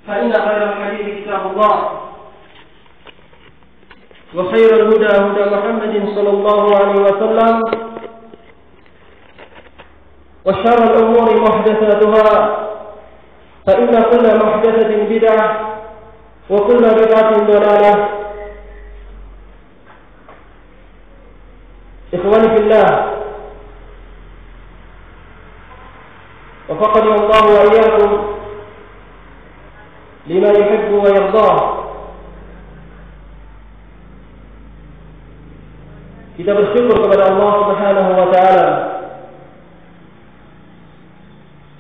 فإن خير الحديث كتاب الله وخير الهدى هدى محمد صلى الله عليه وسلم وشر الأمور محدثاتها فإن كل محدثة بدعة وكل بدعة ضلالة. إخواني في الله، وفقني الله وإياكم لما يحب ويرضاه. Kita bersyukur kepada Allah Subhanahu wa taala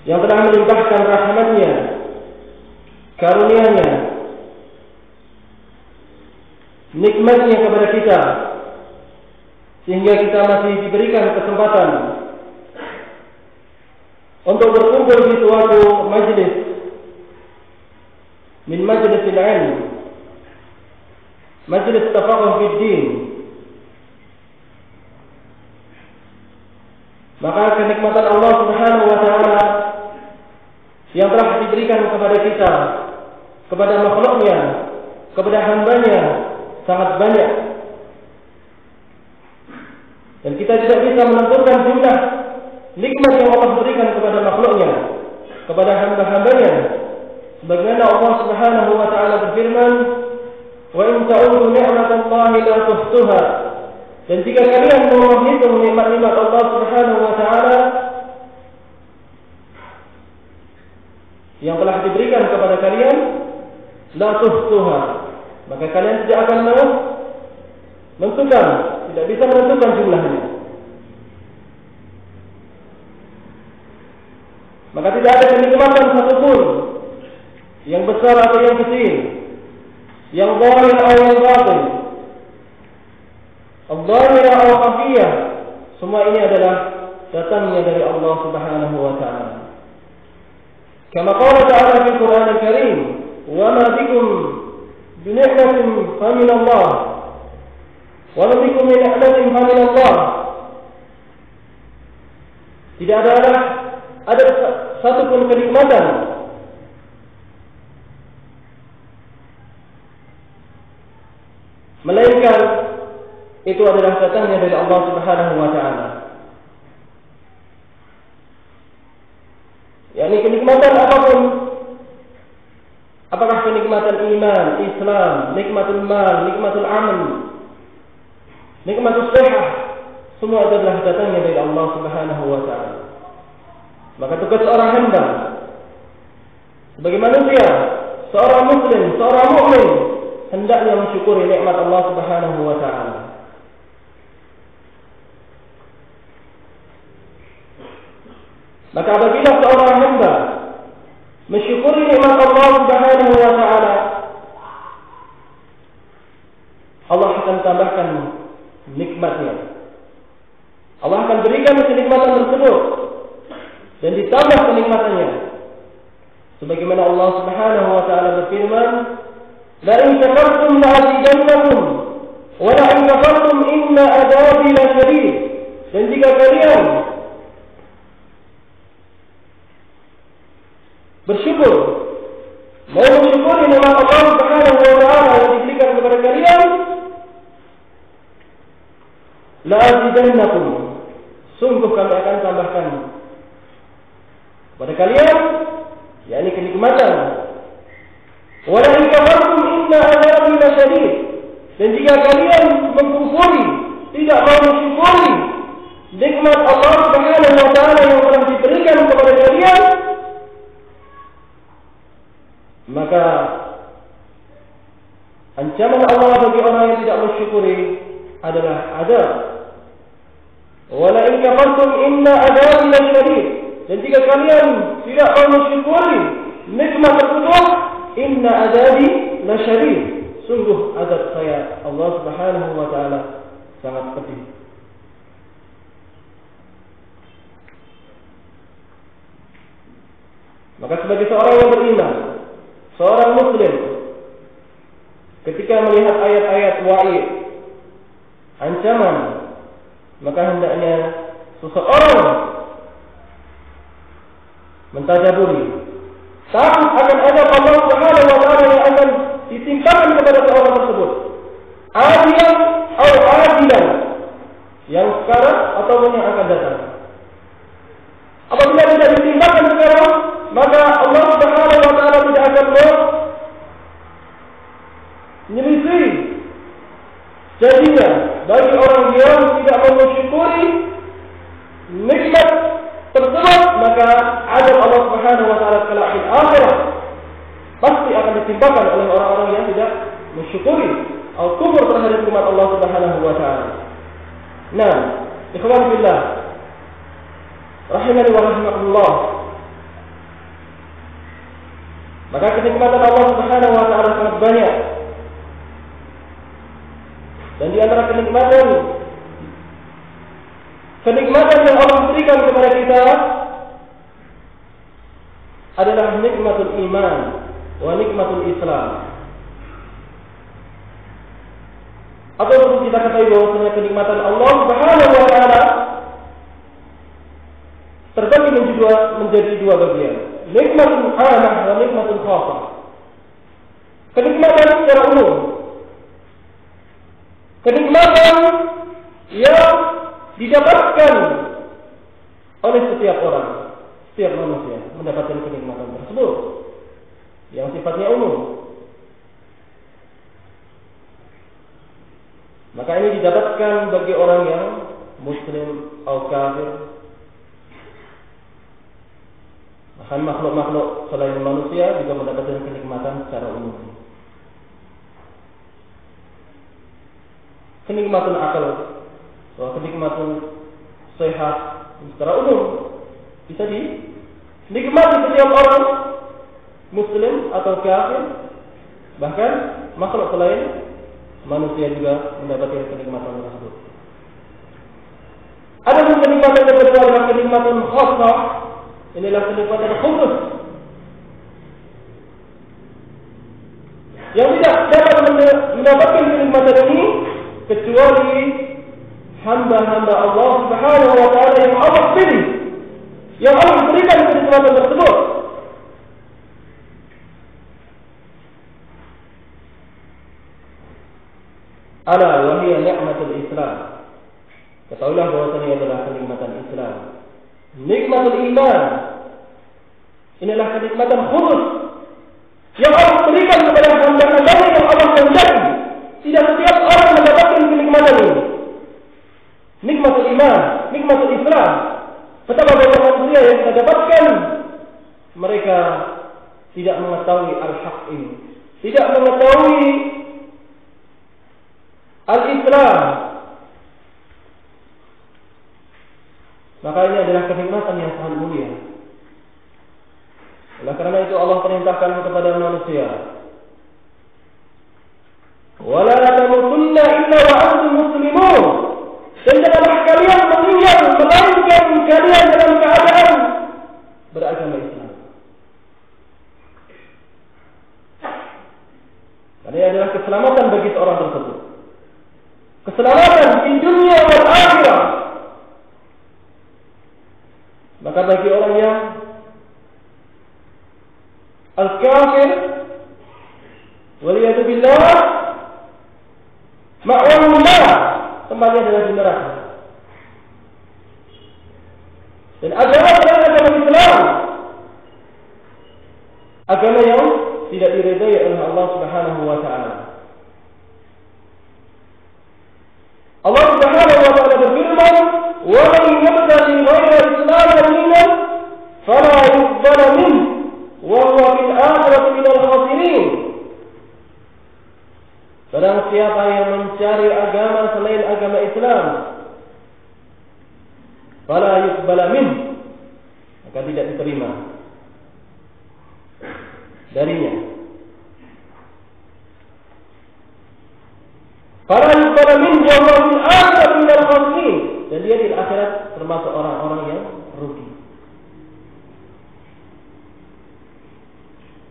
yang telah melimpahkan rahmat-Nya, karunia-Nya, nikmat-Nya kepada kita sehingga kita masih diberikan kesempatan untuk berkumpul di suatu majlis min majlisil ilm, majlis tafaqquh fid din. Maka kenikmatan Allah Subhanahu wa taala yang telah diberikan kepada kita, kepada makhluknya, kepada hambanya sangat banyak. Dan kita tidak bisa menentukan jumlah nikmat yang Allah berikan kepada makhluknya, kepada hamba-hambanya. Sebagaimana Allah Subhanahu wa taala berfirman, "Wa in ta'uddu ni'matallahi la tuhsuha." Dan jika kalian mau menghitung nikmat-nikmat Allah Subhanahu wa taala yang telah diberikan kepada kalian, la tuhsuha, maka kalian tidak akan menentukan, tidak bisa menentukan jumlahnya. Maka tidak ada kenikmatan satupun, yang besar atau yang kecil, yang zahir atau yang batin, al-zahir atau khafiyah, semua ini adalah datangnya dari Allah Subhanahu wa taala. Kama qala ta'ala fil Qur'an al-Karim, "Wa ma bikum bi ni'matin fa min Allah, wa ma bikum min ni'matin fa min Allah." Tidak ada satupun kenikmatan melainkan itu adalah datangnya dari Allah Subhanahu wa taala. yakni kenikmatan apapun, apakah kenikmatan iman, Islam, nikmatul mal, nikmatul amal, nikmatul sihah, semua adalah datangnya dari Allah Subhanahu wa taala. Maka tugas seorang hamba sebagai manusia, seorang muslim, seorang mukmin hendaknya mensyukuri nikmat Allah Subhanahu wa taala. Maka apabila seorang hamba mensyukuri nikmat Allah Subhanahu wa taala, Allah akan tambahkan nikmatnya. Allah akan berikan kenikmatan tersebut dan ditambah kenikmatannya. Sebagaimana Allah Subhanahu wa taala berfirman, "La in shakartum la azidannakum wa la in kafartum inna adzabi lasyadid." Dan jika kalian bersyukur, mau mensyukuri nikmat Allah Subhanahu wa taala yang diberikan kepada kalian, la azidannakum, sungguh kami akan tambahkan kepada kalian, yakni kenikmatan. Wa la in kafartum inna adzabi lasyadid. Dan jika kalian mengkufuri, tidak mau mensyukuri nikmat Allah Subhanahu wa taala yang telah diberikan kepada kalian, maka ancaman Allah bagi orang yang tidak mensyukuri adalah azab. Wa la in kafartum inna adzabi lasyadid. Dan jika kalian tidak mau mensyukuri nikmat tersebut, inna adzabi lasyadid, sungguh azab saya Allah Subhanahu wa taala sangat pedih. Maka sebagai seorang yang beriman, seorang muslim, ketika melihat ayat-ayat wa'id, ancaman, maka hendaknya seseorang mentadaburi, takut akan azab Allah Subhanahu Jadinya bagi orang yang tidak mensyukuri nikmat tersebut, maka azab Allah Subhanahu wa taala kelak di akhirat pasti akan ditimpakan oleh orang-orang yang tidak mensyukuri atau kufur terhadap nikmat Allah Subhanahu wa taala. Nah, ikhwan fillah, rahimani wa rahimakumullah. Maka kenikmatan Allah Subhanahu wa taala sangat banyak. Dan di antara kenikmatan yang Allah berikan kepada kita adalah nikmatul iman wa nikmatul Islam. Atau perlu kita ketahui bahwasanya kenikmatan Allah Subhanahu wa taala terbagi menjadi dua bagian. Nikmatul amah wa nikmatul khassah. Kenikmatan secara umum. Kenikmatan yang didapatkan oleh setiap orang, setiap manusia mendapatkan kenikmatan tersebut yang sifatnya umum. Maka ini didapatkan bagi orang yang muslim atau kafir, bahkan makhluk-makhluk selain manusia juga mendapatkan kenikmatan secara umum. Kenikmatan akal, kenikmatan sehat secara umum bisa dinikmati setiap orang muslim atau kafir, bahkan makhluk selain manusia juga mendapatkan kenikmatan tersebut. Ada pun kenikmatan yang kedua adalah kenikmatan khassah. Inilah kenikmatan khusus yang tidak dapat mendapatkan kenikmatan ini kecuali hamba-hamba Allah Subhanahu wa taala yang Allah pilih, yang Allah berikan kenikmatan tersebut. Ala wa hiya ni'matul Islam. Ketahuilah bahwasanya adalah kenikmatan Islam. Nikmatul iman. Inilah kenikmatan khusus yang Allah berikan kepada hamba-hamba yang Allah kehendaki. Tidak setiap orang mendapatkan kenikmatan ini. Nikmatul iman, nikmatul Islam. Betapa banyak manusia yang kita dapatkan, mereka tidak mengetahui al-haq ini, tidak mengetahui al-Islam. Maka ini adalah kenikmatan yang sangat mulia. Oleh karena itu Allah perintahkan kepada manusia, wala tamutunna illa wa antum muslimun. Dan janganlah kalian meninggal melainkan kalian dalam keadaan beragama Islam. Karena ini adalah keselamatan bagi seorang tersebut. Keselamatan di dunia dan akhirat. Maka bagi orang yang al-kafir, waliyadu billah, ma'walullah, tempatnya adalah di neraka. Dan agama Islam, agama yang tidak diridai oleh Allah Subhanahu wa taala. Allah Subhanahu wa taala berfirman, "Wa man yabtaghi ghayra al-islam dinan, fala yuqbal minhu, wa huwa fil akhirati minal khasirin." Barang siapa yang mencari agama selain agama Islam, fala yuqbal minhu, maka tidak diterima darinya. Fala yuqbal minhu wa huwa fil akhirati minal khasirin, dan dia di akhirat termasuk orang-orang yang rugi.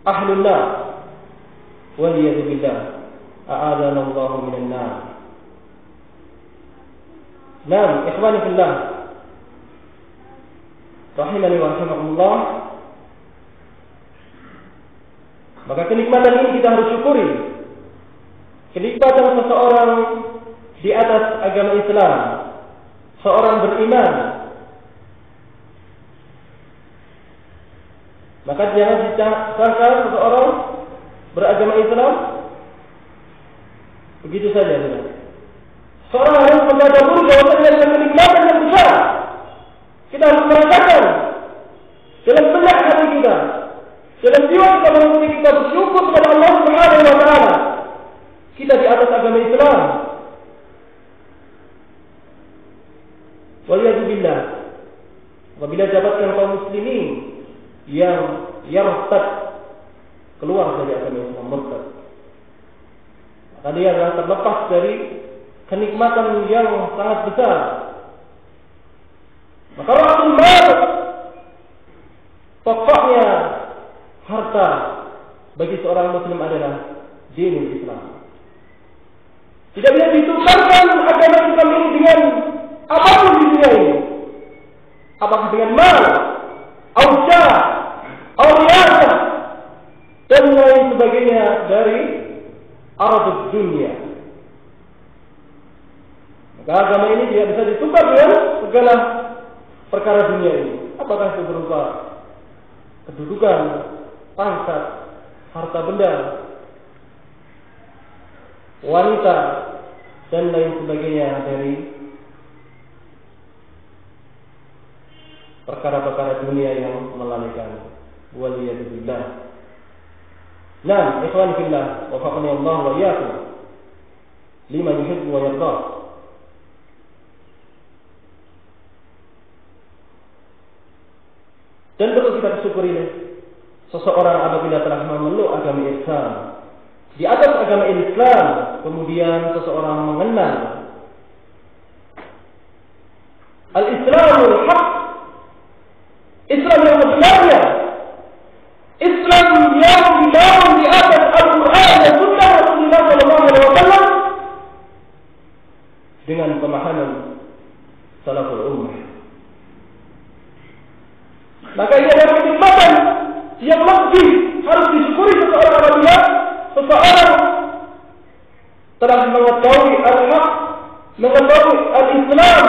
Ahlun nar wal yadu billah, a'adana Allah minan nar. Naam, ikhwani fillah, rahimani wa rahimakumullah. Maka kenikmatan ini kita harus syukuri. Kenikmatan seseorang di atas agama Islam, seorang beriman, maka jangan disangka seseorang beragama Islam begitu saja. Seorang harus menyadari bahwasanya dengan kenikmatan yang besar kita harus merasakan dalam benak hati kita, dalam jiwa kita, bahwasanya kita bersyukur kepada Allah Subhanahu wa taala. Kita di atas agama Islam. Waliyadzubillah. Apabila dapatkan kaum muslimin yang yartad, keluar dari agama Islam, murtad, maka dia akan terlepas dari kenikmatan yang sangat besar. Maka ra'sul mal, pokoknya harta bagi seorang muslim adalah dinul Islam. Tidak bisa ditukarkan agama Islam ini dengan apapun di dunia ini. Apakah dengan mal, auja, auriyasa, dan lain sebagainya dari aradud dunia. Maka agama ini tidak bisa ditukar dengan segala perkara dunia ini. Apakah itu berupa kedudukan, pangkat, harta benda, wanita, dan lain sebagainya dari perkara-perkara dunia yang melalaikan. Waliyadzubillah. Nah, ikhwan fillah, wafaqani Allah wa iyyakum lima yuhibbu wa yarda. Dan perlu kita syukuri seseorang apabila telah memeluk agama Islam. Di atas agama Islam, kemudian seseorang mengenal Al-Islamul Haq, Islam yang sebenarnya, Islam yang dibangun di atas Al-Quran dan Sunnah Rasulullah SAW dengan pemahaman salaful ummah. Maka ini adalah kenikmatan yang lebih harus disyukuri seseorang apabila seseorang telah mengetahui al-haq, mengetahui al-Islam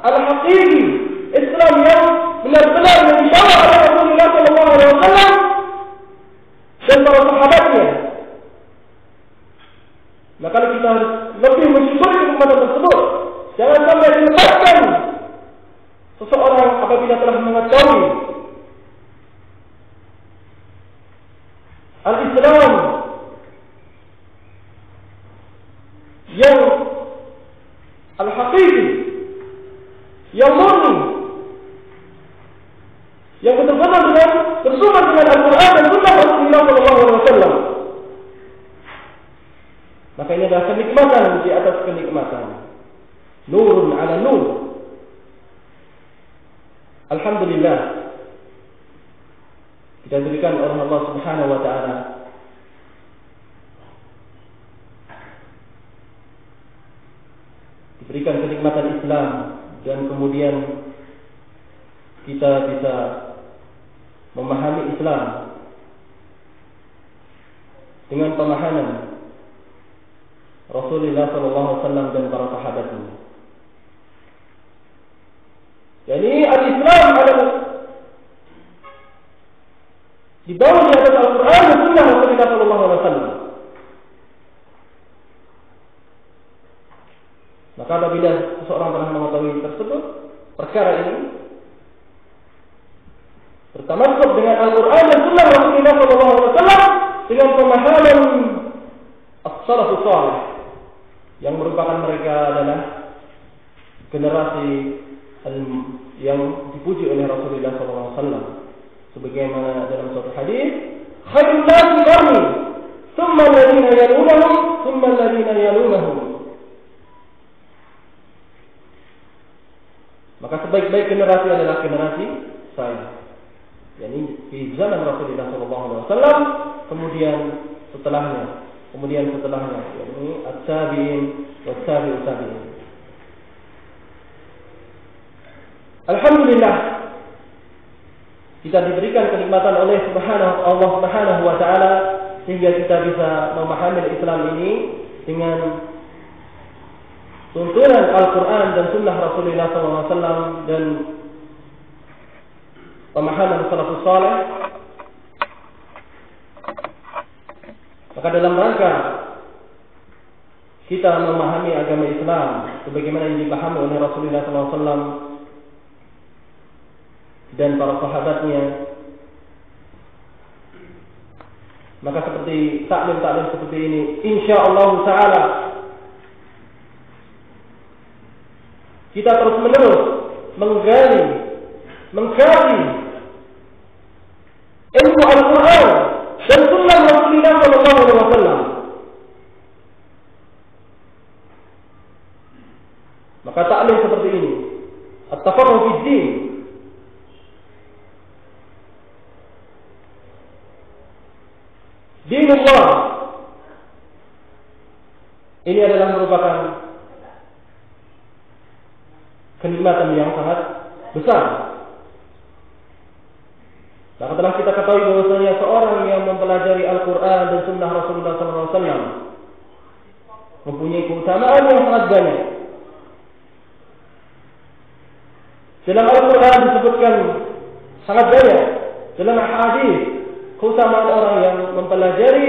al-haqiqi, Islam yang benar-benar yang dibawa oleh Rasulullah SAW dan para sahabatnya. Maka kita harus lebih mensyukuri kenikmatan tersebut. Jangan sampai dilepaskan seseorang apabila telah mengetahui al-Islam yang al-haqiqi, yang murni, yang betul-betul dengan bersumber dengan Al-Quran dan Sunnah Rasulullah SAW. Maka ini adalah kenikmatan di atas kenikmatan. Nurun ala nur. Alhamdulillah, kita diberikan oleh Allah Subhanahu wa taala diberikan kenikmatan Islam, dan kemudian kita bisa memahami Islam dengan pemahaman Rasulullah SAW dan para sahabatnya. Jadi al-Islam adalah dibangun di atas Al-Quran dan Sunnah Rasulullah SAW. Maka apabila seseorang telah mengetahui tersebut, perkara ini bertamasuk dengan Al-Quran dan Sunnah Rasulullah SAW dengan pemahaman as-salafus salih, yang merupakan mereka adalah generasi yang dipuji oleh Rasulullah SAW. Sebagaimana dalam suatu hadis, khairun nasi qarni, thumma alladziina yalunahum, thumma alladziina yalunahum. Maka sebaik-baik generasi adalah generasi saya. Yani di zaman Rasulullah SAW, kemudian setelahnya, yakni at-tabi'in wa tabi'ut tabi'in. Alhamdulillah, kita diberikan kenikmatan oleh Allah Subhanahu wa taala sehingga kita bisa memahami Islam ini dengan tuntunan Al-Quran dan Sunnah Rasulullah SAW dan pemahaman salafus salih. Maka dalam rangka kita memahami agama Islam sebagaimana yang dipahami oleh Rasulullah SAW dan para sahabatnya. Maka seperti taklim-taklim seperti ini, insyaallah taala kita terus menerus menggali, mengkaji ilmu Al-Quran dan sunnah Rasulullah SAW. Maka taklim seperti ini, at-tafaqquh fi din, dinullah, ini adalah merupakan kenikmatan yang sangat besar. Maka telah kita ketahui bahwasanya seorang yang mempelajari Al-Quran dan Sunnah Rasulullah SAW mempunyai keutamaan yang sangat banyak. Dalam Al-Quran disebutkan sangat banyak. Dalam hadis keutamaan orang yang mempelajari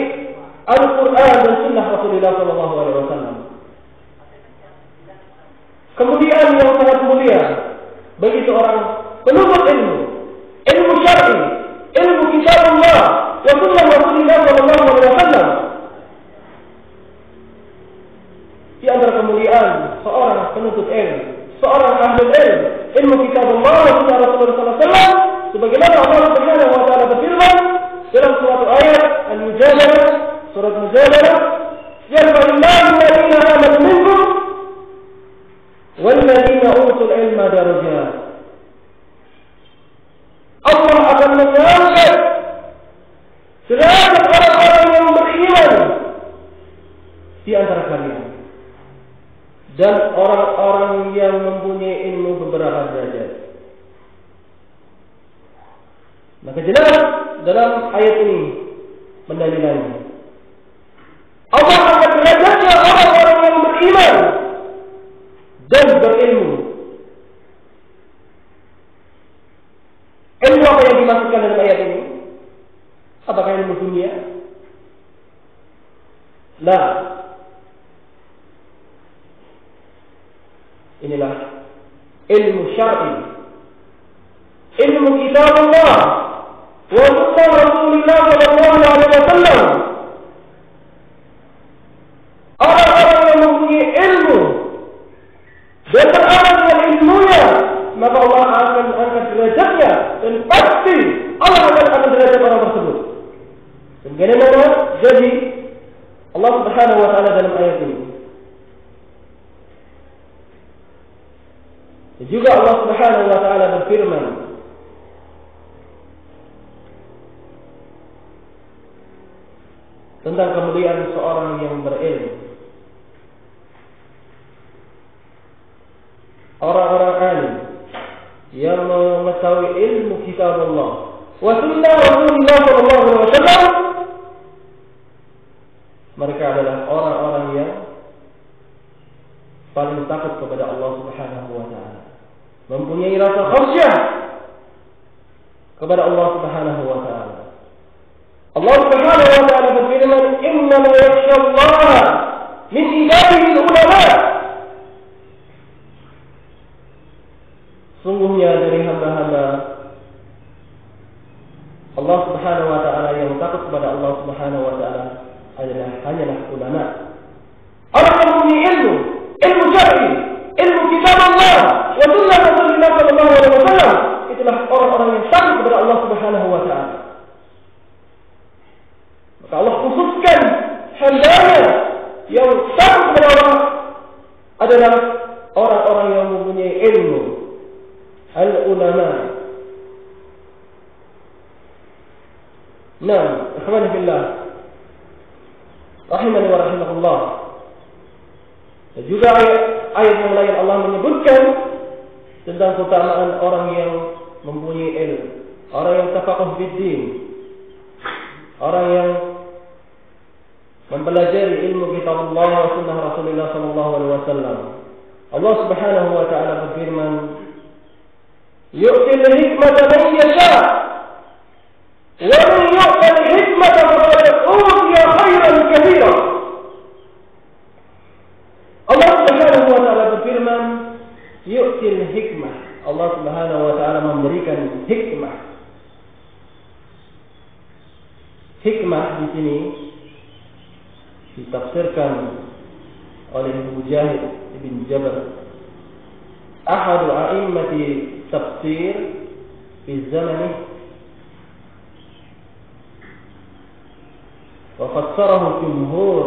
Al-Quran dan Sunnah Rasulullah SAW. Kemudian yang sangat mulia bagi seorang penuntut ilmu, ilmu syar'i, ilmu kitab Allah wa sunnah Rasulullah SAW. Di antara kemuliaan seorang penuntut ilmu, seorang ahli ilmu kitab Allah wa sunnah Rasulullah SAW, sebagaimana Allah Subhanahu wa taala berfirman dalam surat ayat Al-Mujadalah, surat Mujadalah, "Yarfa'illahu alladhina amanu minkum walladzina utul ilma darajat." Allah akan mengangkat derajat orang-orang yang beriman di antara kalian dan orang-orang yang mempunyai ilmu beberapa derajat. Maka jelas dalam ayat ini pendalilannya, Allah akan derajatnya orang-orang yang beriman dan berilmu. Ilmu apa yang dimaksudkan dalam ayat ini? Apakah ilmu dunia? Lah. Inilah ilmu syar'i, ilmu kitab Allah wa sunnah Rasulullah SAW. Orang-orang yang mempunyai ilmu dan beramal dengan ilmunya, maka Allah akan angkat derajatnya dan pasti Allah akan angkat derajat orang tersebut. Dan bagaimana jadi Allah Subhanahu wa taala dalam ayat ini? Dan juga Allah Subhanahu wa taala berfirman tentang kemuliaan seorang yang berilmu. Orang-orang alim yang mengetahui ilmu kitab Allah wa sunnah Rasulullah SAW, mereka adalah orang-orang yang paling takut kepada Allah Subhanahu wa taala, mempunyai rasa khasyah kepada Allah Subhanahu wa taala. Allah Subhanahu wa taala berfirman, "Innama yakhshallaha min ibadihi al-ulama." Sungguhnya dari hamba-hamba Allah Subhanahu wa taala yang takut kepada Allah Subhanahu wa taala hanyalah ulama. Orang yang mempunyai ilmu syar'i, ilmu kitab Allah wa sunnah Rasulullah SAW, itulah orang-orang yang takut kepada Allah Subhanahu wa taala. Maka Allah khususkan hamba-Nya yang takut kepada Allah adalah orang-orang yang mempunyai ilmu, al-ulama. Nah, ikhwani fillah, rahimani wa rahimakumullah. Dan juga ayat yang lain Allah menyebutkan tentang keutamaan orang yang mempunyai ilmu, orang yang tafaqquh fid-din, orang yang mempelajari ilmu kitab Allah wa sunnah Rasulullah SAW. Allah Subhanahu wa taala berfirman, "Yu'til hikmata man yasha, wa man yu'tal hikmata faqad utiya khairan katsira." Allah Subhanahu wa taala berfirman ini ditafsirkan oleh Mujahid bin Jabr, ahadu a'immati tafsir fi zamani, wa fassarahu jumhur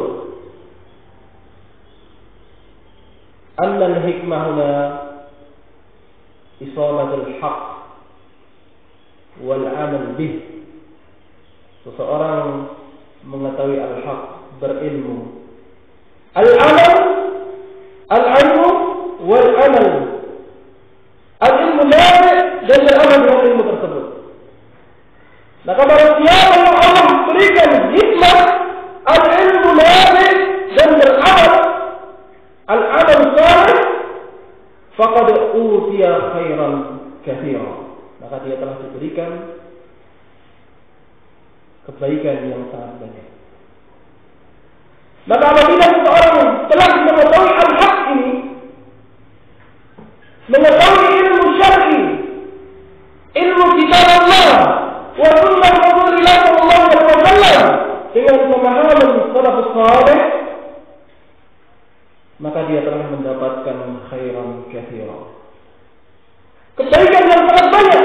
anna al-hikmah huna isamatul haqq wal amal bih. Seseorang mengetahui al-haq, berilmu. Al-amal, al-ilmu wal amal. Al-ilmu nafi' dan beramal dengan ilmu tersebut. Maka barang siapa yang Allah berikan hikmah, al-ilmu nafi' dan beramal, al-amal salih, faqad utiya khairan katsiran. Maka dia telah diberikan kebaikan yang sangat banyak. Maka apabila seseorang telah mengetahui al-haq ini, mengetahui ilmu syar'i, ilmu kitab Allah, wa sunnah Rasulullah sallallahu alaihi wasallam dengan pemahaman salafus salih, maka dia telah mendapatkan khairan katsiran, kebaikan yang sangat banyak.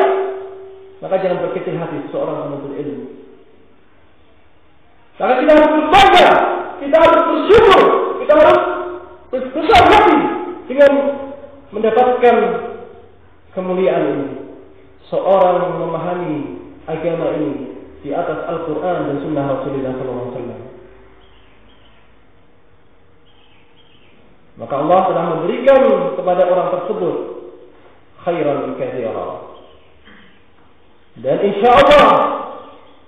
Maka jangan berkecil hati seorang menuntut ilmu. Maka kita harus berbangga, kita harus bersyukur, kita harus berbesar hati dengan mendapatkan kemuliaan ini. Seorang memahami agama ini di atas Al-Quran dan Sunnah Rasulullah SAW. Maka Allah telah memberikan kepada orang tersebut khairan katsiran. Dan insya Allah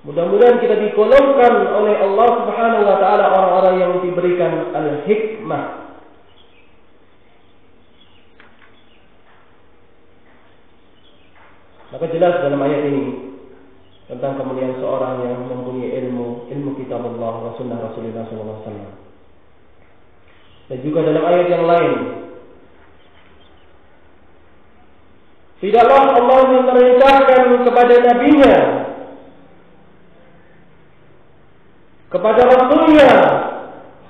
mudah-mudahan kita digolongkan oleh Allah Subhanahu wa taala orang-orang yang diberikan al-hikmah. Maka jelas dalam ayat ini tentang kemuliaan seorang yang mempunyai ilmu kitab Allah wa sunnah Rasulullah sallallahu alaihi wasallam. Dan juga dalam ayat yang lain, tidaklah Allah memerintahkan kepada nabinya, kepada rasulnya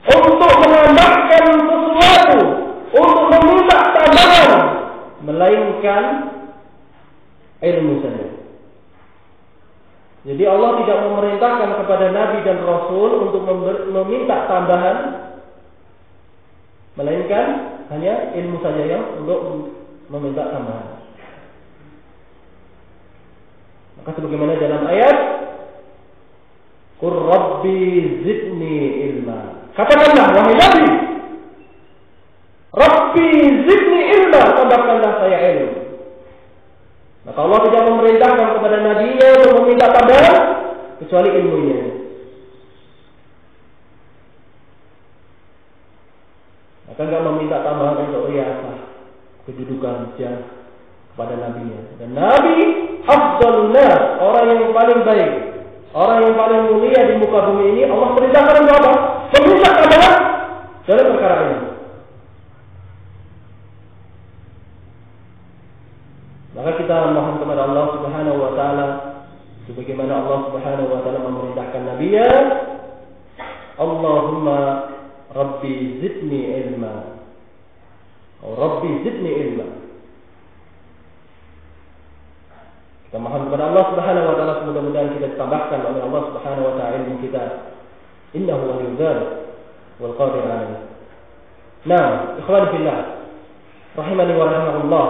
untuk menambahkan sesuatu, untuk meminta tambahan, melainkan ilmu saja. Jadi Allah tidak memerintahkan kepada nabi dan rasul untuk meminta tambahan, melainkan hanya ilmu saja yang untuk meminta tambahan. Maka sebagaimana dalam ayat, Qur Rabbi zidni ilma. Katakanlah wahai Nabi, Rabbi zidni ilma, tambahkanlah saya ilmu. Maka Allah tidak memerintahkan kepada nabinya untuk meminta tambahan kecuali ilmunya. Maka enggak meminta tambahan untuk riasah, kedudukan, jah kepada nabinya. Dan Nabi afdhalun nas, orang yang paling baik, orang yang paling mulia di muka bumi ini, Allah perintahkan untuk apa? Meminta tambahan dalam perkara ini. Maka kita mohon kepada Allah Subhanahu wa taala sebagaimana Allah Subhanahu wa taala memerintahkan nabinya, Allahumma Rabbi zidni ilma. Rabbi zidni ilma. Kita mohon kepada Allah Subhanahu wa taala mudah-mudahan kita ditambahkan oleh Allah Subhanahu wa taala ilmu kita. Innahu waliyyu dzalik wal qadir alaih. Nah, ikhwan fillah, rahimani wa rahimakumullah.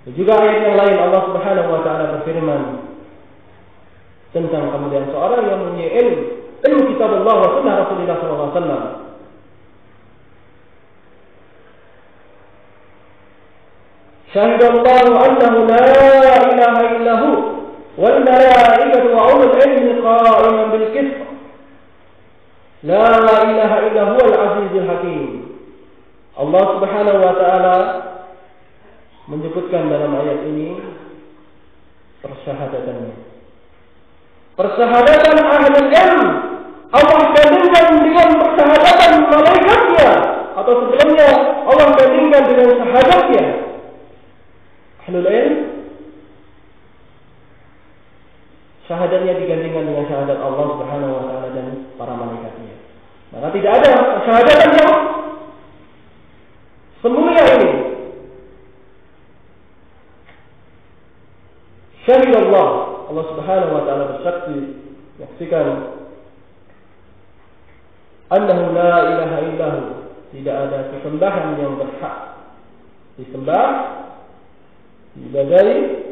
Juga ayat yang lain Allah Subhanahu wa taala berfirman tentang kemuliaan seorang yang mempunyai ilmu kitab Allah wa sunnah Rasulullah sallallahu alaihi wasallam. Syahidallahu annahu la ilaha illahu wal malaikatu wa ulul ilmi qa'iman bil qist. La ilaha illa huwal azizul hakim. Allah Subhanahu wa taala menyebutkan dalam ayat ini persyahadatannya. Persyahadatan ahli ilm Allah bandingkan dengan persyahadatan malaikatnya, atau sebelumnya Allah bandingkan dengan syahadatnya. Ahlul ilm syahadatnya digandingkan dengan syahadat Allah Subhanahu wa taala dan para malaikatnya. Maka tidak ada syahadatan yang semulia ini. Syahidallah, Allah Subhanahu wa taala bersaksi, menyaksikan annahu la ilaha illahu, tidak ada sesembahan yang berhak disembah, diibadahi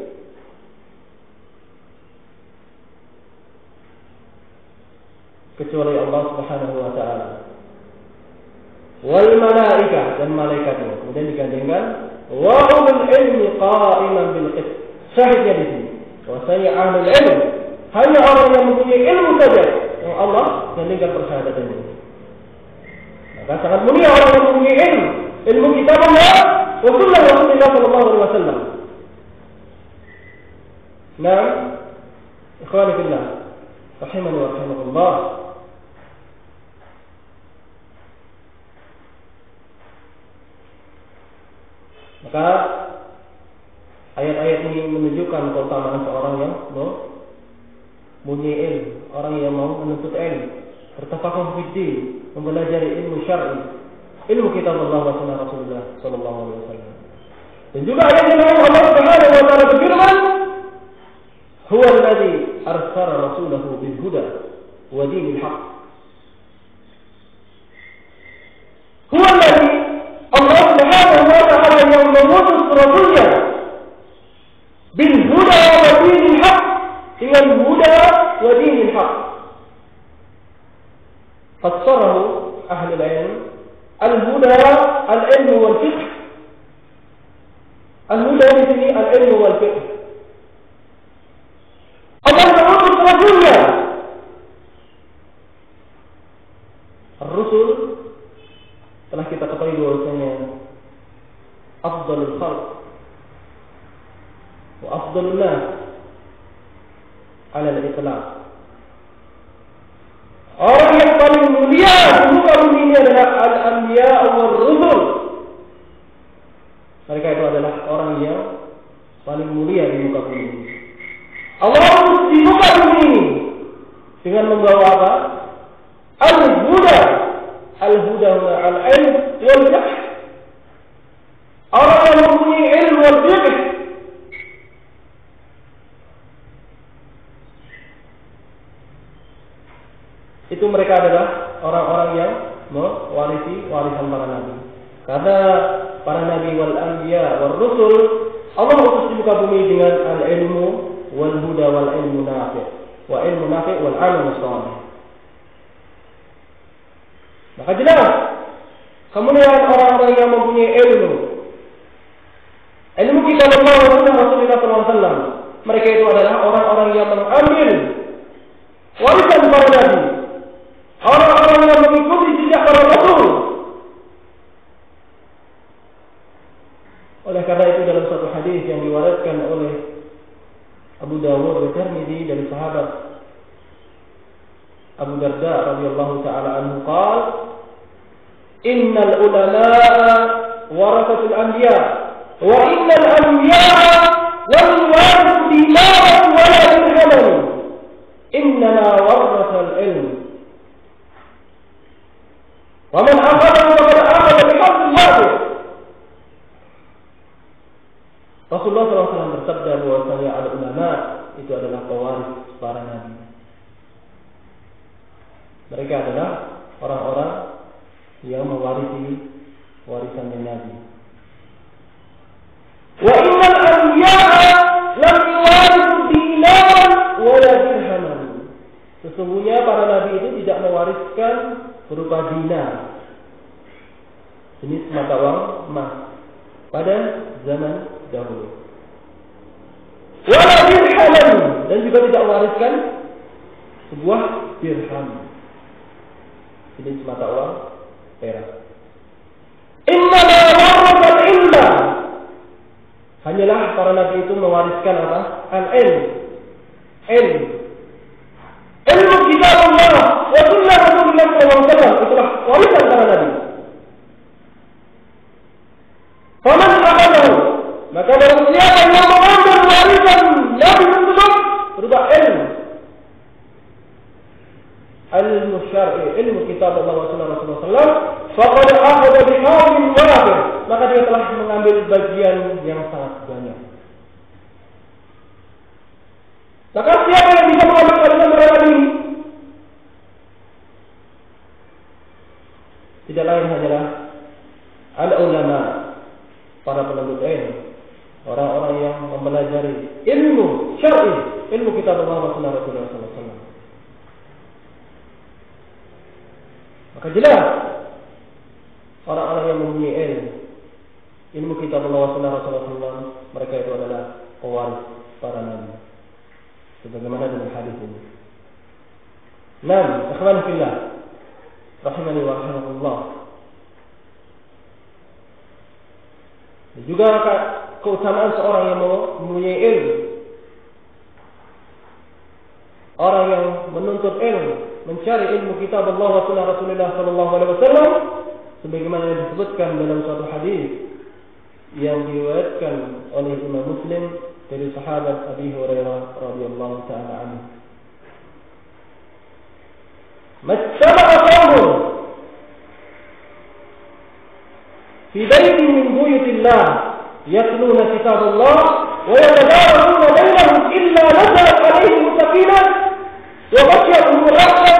kecuali Allah Subhanahu wa taala. Wal malaikah, dan malaikatnya. Kemudian digandengkan wa ulul ilmi qa'iman bil qist. Syahidnya di sini bahwasanya ahlul ilm hanya orang yang mempunyai ilmu saja yang Allah gandengkan persyahadatannya. Maka sangat mulia orang yang mempunyai ilmu kitab Allah wa sunnah Rasulullah sallallahu alaihi wasallam. Nah, ikhwani fillah, rahimani wa rahimakumullah. Maka ayat-ayat ini menunjukkan keutamaan seorang yang mempunyai ilmu, orang yang mau menuntut ilmu, bertafaqquh fid din, mempelajari ilmu syar'i, ilmu kitab Allah wa sunnah Rasulullah sallallahu alaihi wasallam. Dan juga ayat yang lain Allah Subhanahu wa taala berfirman, "Huwa alladzi arsala rasulahu bil huda wa dinil haqq." Huwa alladzi, Allah Subhanahu wa taala yang mengutus rasulnya bil huda wa dinil haqq, dengan huda wa dinil haqq. Fassarahu ahli al-ilm, al-huda al-ilm wal fiqh. Al-huda di sini al-ilm wal fiqh. Allah mengutus rasulnya. Ar-rusul telah kita ketahui bahwasanya afdalul khalq wa afdalun nas ala al-itlaq. Orang yang paling mulia di muka bumi ini adalah al-anbiya wal rusul. Mereka itu adalah orang yang paling mulia di muka bumi ini. Allah di muka bumi ini dengan membawa apa? Al-huda. Al-huda al-ilm wal fiqh. Orang yang mempunyai ilmu wal fiqh. Itu mereka adalah orang-orang yang mewarisi warisan para nabi. Karena para nabi wal anbiya wal rusul Allah utus di muka bumi dengan al-ilmu wal huda wal ilmu nafi' wa ilmu nafi' wal amal salih. Maka jelas kemuliaan orang-orang yang mempunyai ilmu kitab Allah wa sunnah Rasulullah SAW. Mereka itu adalah orang-orang yang mengambil warisan para nabi, orang-orang yang mengikuti jejak para rasul. Oleh karena itu dalam satu hadis yang diriwayatkan oleh Abu Dawud dan Tirmidzi dari sahabat Abu Darda radhiyallahu taala anhu qala, "Innal ulama'a warathatul anbiya wa innal anbiya'a lam yuwarithu dinaran wa la dirhaman. Innama warathal ilm. Wa man akhadha faqad akhadha bihaqqin wahid." Rasulullah SAW bersabda bahwasanya al-ulama itu adalah pewaris para nabi. Mereka adalah orang-orang yang mewarisi warisannya nabi. Wa innal anbiya'a lam yuwarithu dinaran wa la dirhaman. Sesungguhnya para nabi itu tidak mewariskan berupa dinar, jenis mata uang emas, pada zaman dahulu. Wala dirhaman, dan juga tidak mewariskan sebuah dirham, jenis mata uang perak. Inna ma warathal ilma, hanyalah para nabi itu mewariskan apa? Al-ilm, ilmu kitab Allah wa sunnah Rasulullah SAW. Itulah warisan para nabi. Faman akhadahu, maka barang siapa yang mengambil warisan nabi tersebut berupa ilmu, ilmu syar'i, ilmu kitab Allah wa sunnah Rasulullah sallallahu faqad akhadha bi hawlin wafir, maka dia telah mengambil bagian yang sangat banyak. Maka siapa yang bisa mengambil bagian mereka ini? Tidak lain hanyalah al-ulama, para penuntut ilmu, orang-orang yang mempelajari ilmu syar'i, ilmu kitab Allah wa sunnah Rasulullah sallallahu alaihi wasallam. Maka jelas orang-orang yang mempunyai ilmu kitab Allah wa sunnah Rasulullah sallallahu alaihi wasallam, mereka itu adalah pewaris para nabi. Sebagaimana dalam hadis ini. Naam, ikhwan fillah, rahimani wa rahimakumullah. Juga keutamaan seorang yang mempunyai ilmu, orang yang menuntut ilmu, mencari ilmu kitab Allah wa sunnah Rasulullah sallallahu alaihi wasallam, sebagaimana yang disebutkan dalam suatu hadis yang diriwayatkan oleh Imam Muslim dari sahabat Abi Hurairah radhiyallahu taala anhu. Majtama'a qawmun fi baitin min buyutillah yatluna kitaballah wa yatadarasuna bainahum illa nazalat alaihim sakinah wa ghashiyatuhum rahmah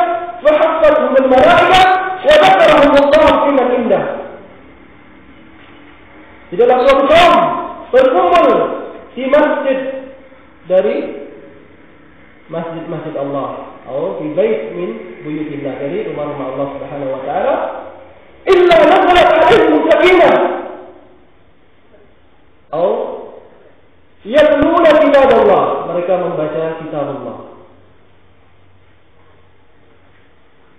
wa haffathum al-malaikah wa dzakarahum Allah fi man indah. Di dalam suatu kaum berkumpul di masjid dari masjid-masjid Allah, atau di bait min buyutillah, dari rumah-rumah Allah Subhanahu wa taala, illa nazalat alaihim sakinah, atau yatluna kitab Allah, mereka membaca kitab Allah,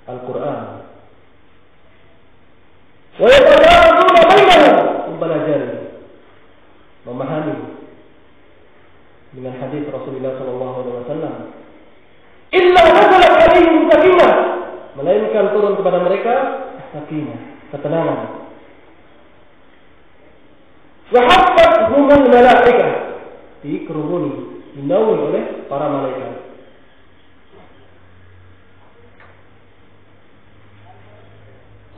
Al-Quran, wa yatadarasuna bainahum, mempelajari, memahami dengan hadis Rasulullah sallallahu alaihi wasallam, illa nazalat alaihim sakinah, melainkan turun kepada mereka sakinah, ketenangan, wa haffathum al-malaikah, dikerumuni, dinaungi oleh para malaikat,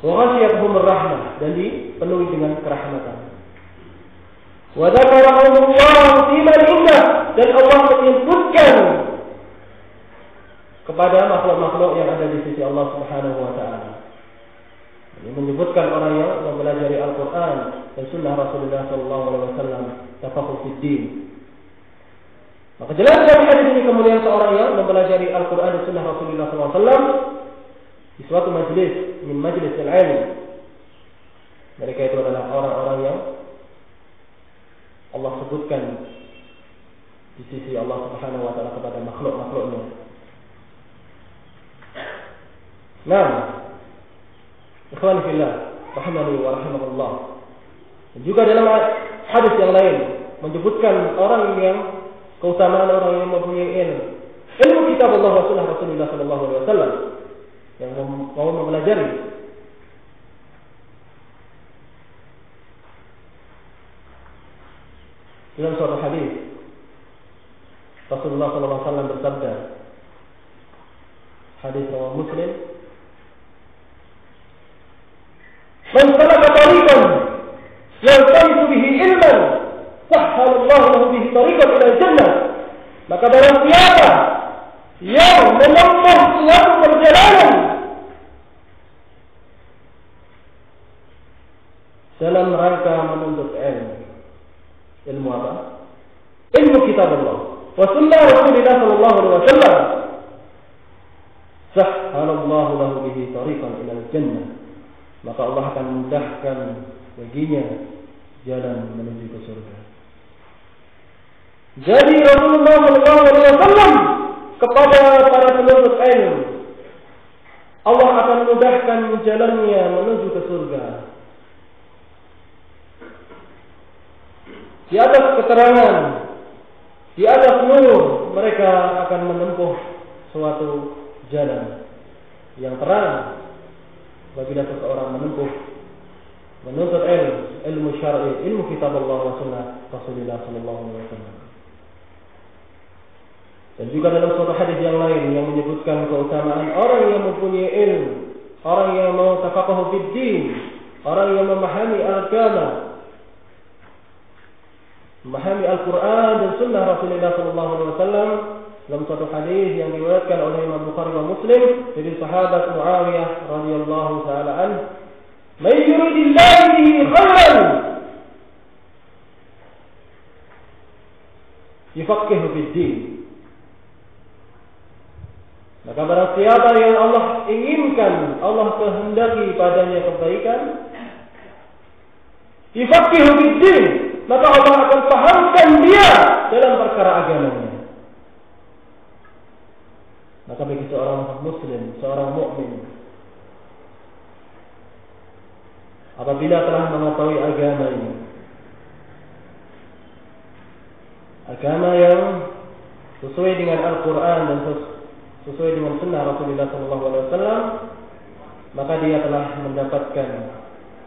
wa ghashiyatuhum ar-rahmah, dan dipenuhi dengan kerahmatan, wa dzakarahum Allah fi man indah, dan Allah menyebutkan kepada makhluk-makhluk yang ada di sisi Allah Subhanahu wa taala. Ini menyebutkan orang yang mempelajari Al-Quran dan Sunnah Rasulullah sallallahu alaihi wasallam, tafaqquh fid din. Maka jelas dari hadis ini kemudian seorang yang mempelajari Al-Quran dan Sunnah Rasulullah sallallahu alaihi wasallam di suatu majlis min majlis al-ilm, mereka itu adalah orang-orang yang Allah sebutkan di sisi Allah Subhanahu wa taala kepada makhluk-makhluknya. Nah, ikhwan fillah, rahimani wa rahimakumullah. Juga dalam hadis yang lain menyebutkan orang yang keutamaan orang yang mempunyai ilmu kitab Allah wa sunnah Rasulullah sallallahu alaihi wasallam, yang mau mempelajari. Dalam suatu hadis Rasulullah sallallahu alaihi wasallam bersabda, hadis riwayat Muslim, "Man salaka tariqan yaltamisu bihi ilman, sahhala Allah lahu bihi tariqan ila jannah." Maka barang siapa yang menempuh suatu perjalanan dalam rangka menuntut ilmu apa? Ilmu kitab Allah wa sunnah Rasulullah sallallahu alaihi wasallam, sahhala Allah lahu bihi tariqan ila jannah, maka Allah akan mudahkan baginya jalan menuju ke surga. Jadi Rasulullah sallallahu alaihi wasallam kepada para penuntut ilmu, Allah akan mudahkan jalannya menuju ke surga. Di atas keterangan, di atas nur, mereka akan menempuh suatu jalan yang terang. Apabila seseorang menuntut ilmu syar'i, ilmu kitab Allah wa sunnah Rasulullah sallallahu alaihi wasallam. Dan juga dalam suatu hadis yang lain yang menyebutkan keutamaan orang yang mempunyai ilmu, orang yang mau tafaqahu fid din, orang yang memahami agama, memahami Al-Quran dan Sunnah Rasulullah SAW. Dalam suatu hadis yang diriwayatkan oleh Imam Bukhari dan Muslim dari sahabat Muawiyah radhiyallahu taala anhu, "Man yuridillahu bihi khairan yufaqihu fid din." Maka barang siapa yang Allah inginkan, Allah kehendaki padanya kebaikan, yufaqihu fid din, maka Allah akan pahamkan dia dalam perkara agamanya. Maka bagi seorang muslim, seorang mukmin, apabila telah mengetahui agama ini, agama yang sesuai dengan Al-Quran dan sesuai dengan Sunnah Rasulullah SAW, maka dia telah mendapatkan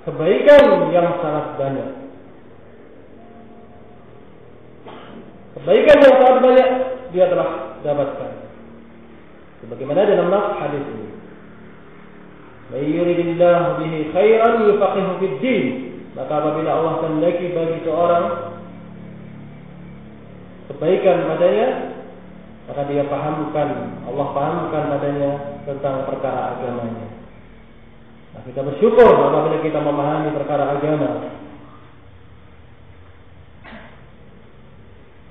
kebaikan yang sangat banyak. Kebaikan yang sangat banyak dia telah dapatkan. Sebagaimana dalam nas hadis ini, "May yuridillahu bihi khairan yufaqihu fid din." Maka apabila Allah kehendaki bagi seorang kebaikan padanya, maka dia pahamkan, Allah pahamkan padanya tentang perkara agamanya. Nah, kita bersyukur apabila kita memahami perkara agama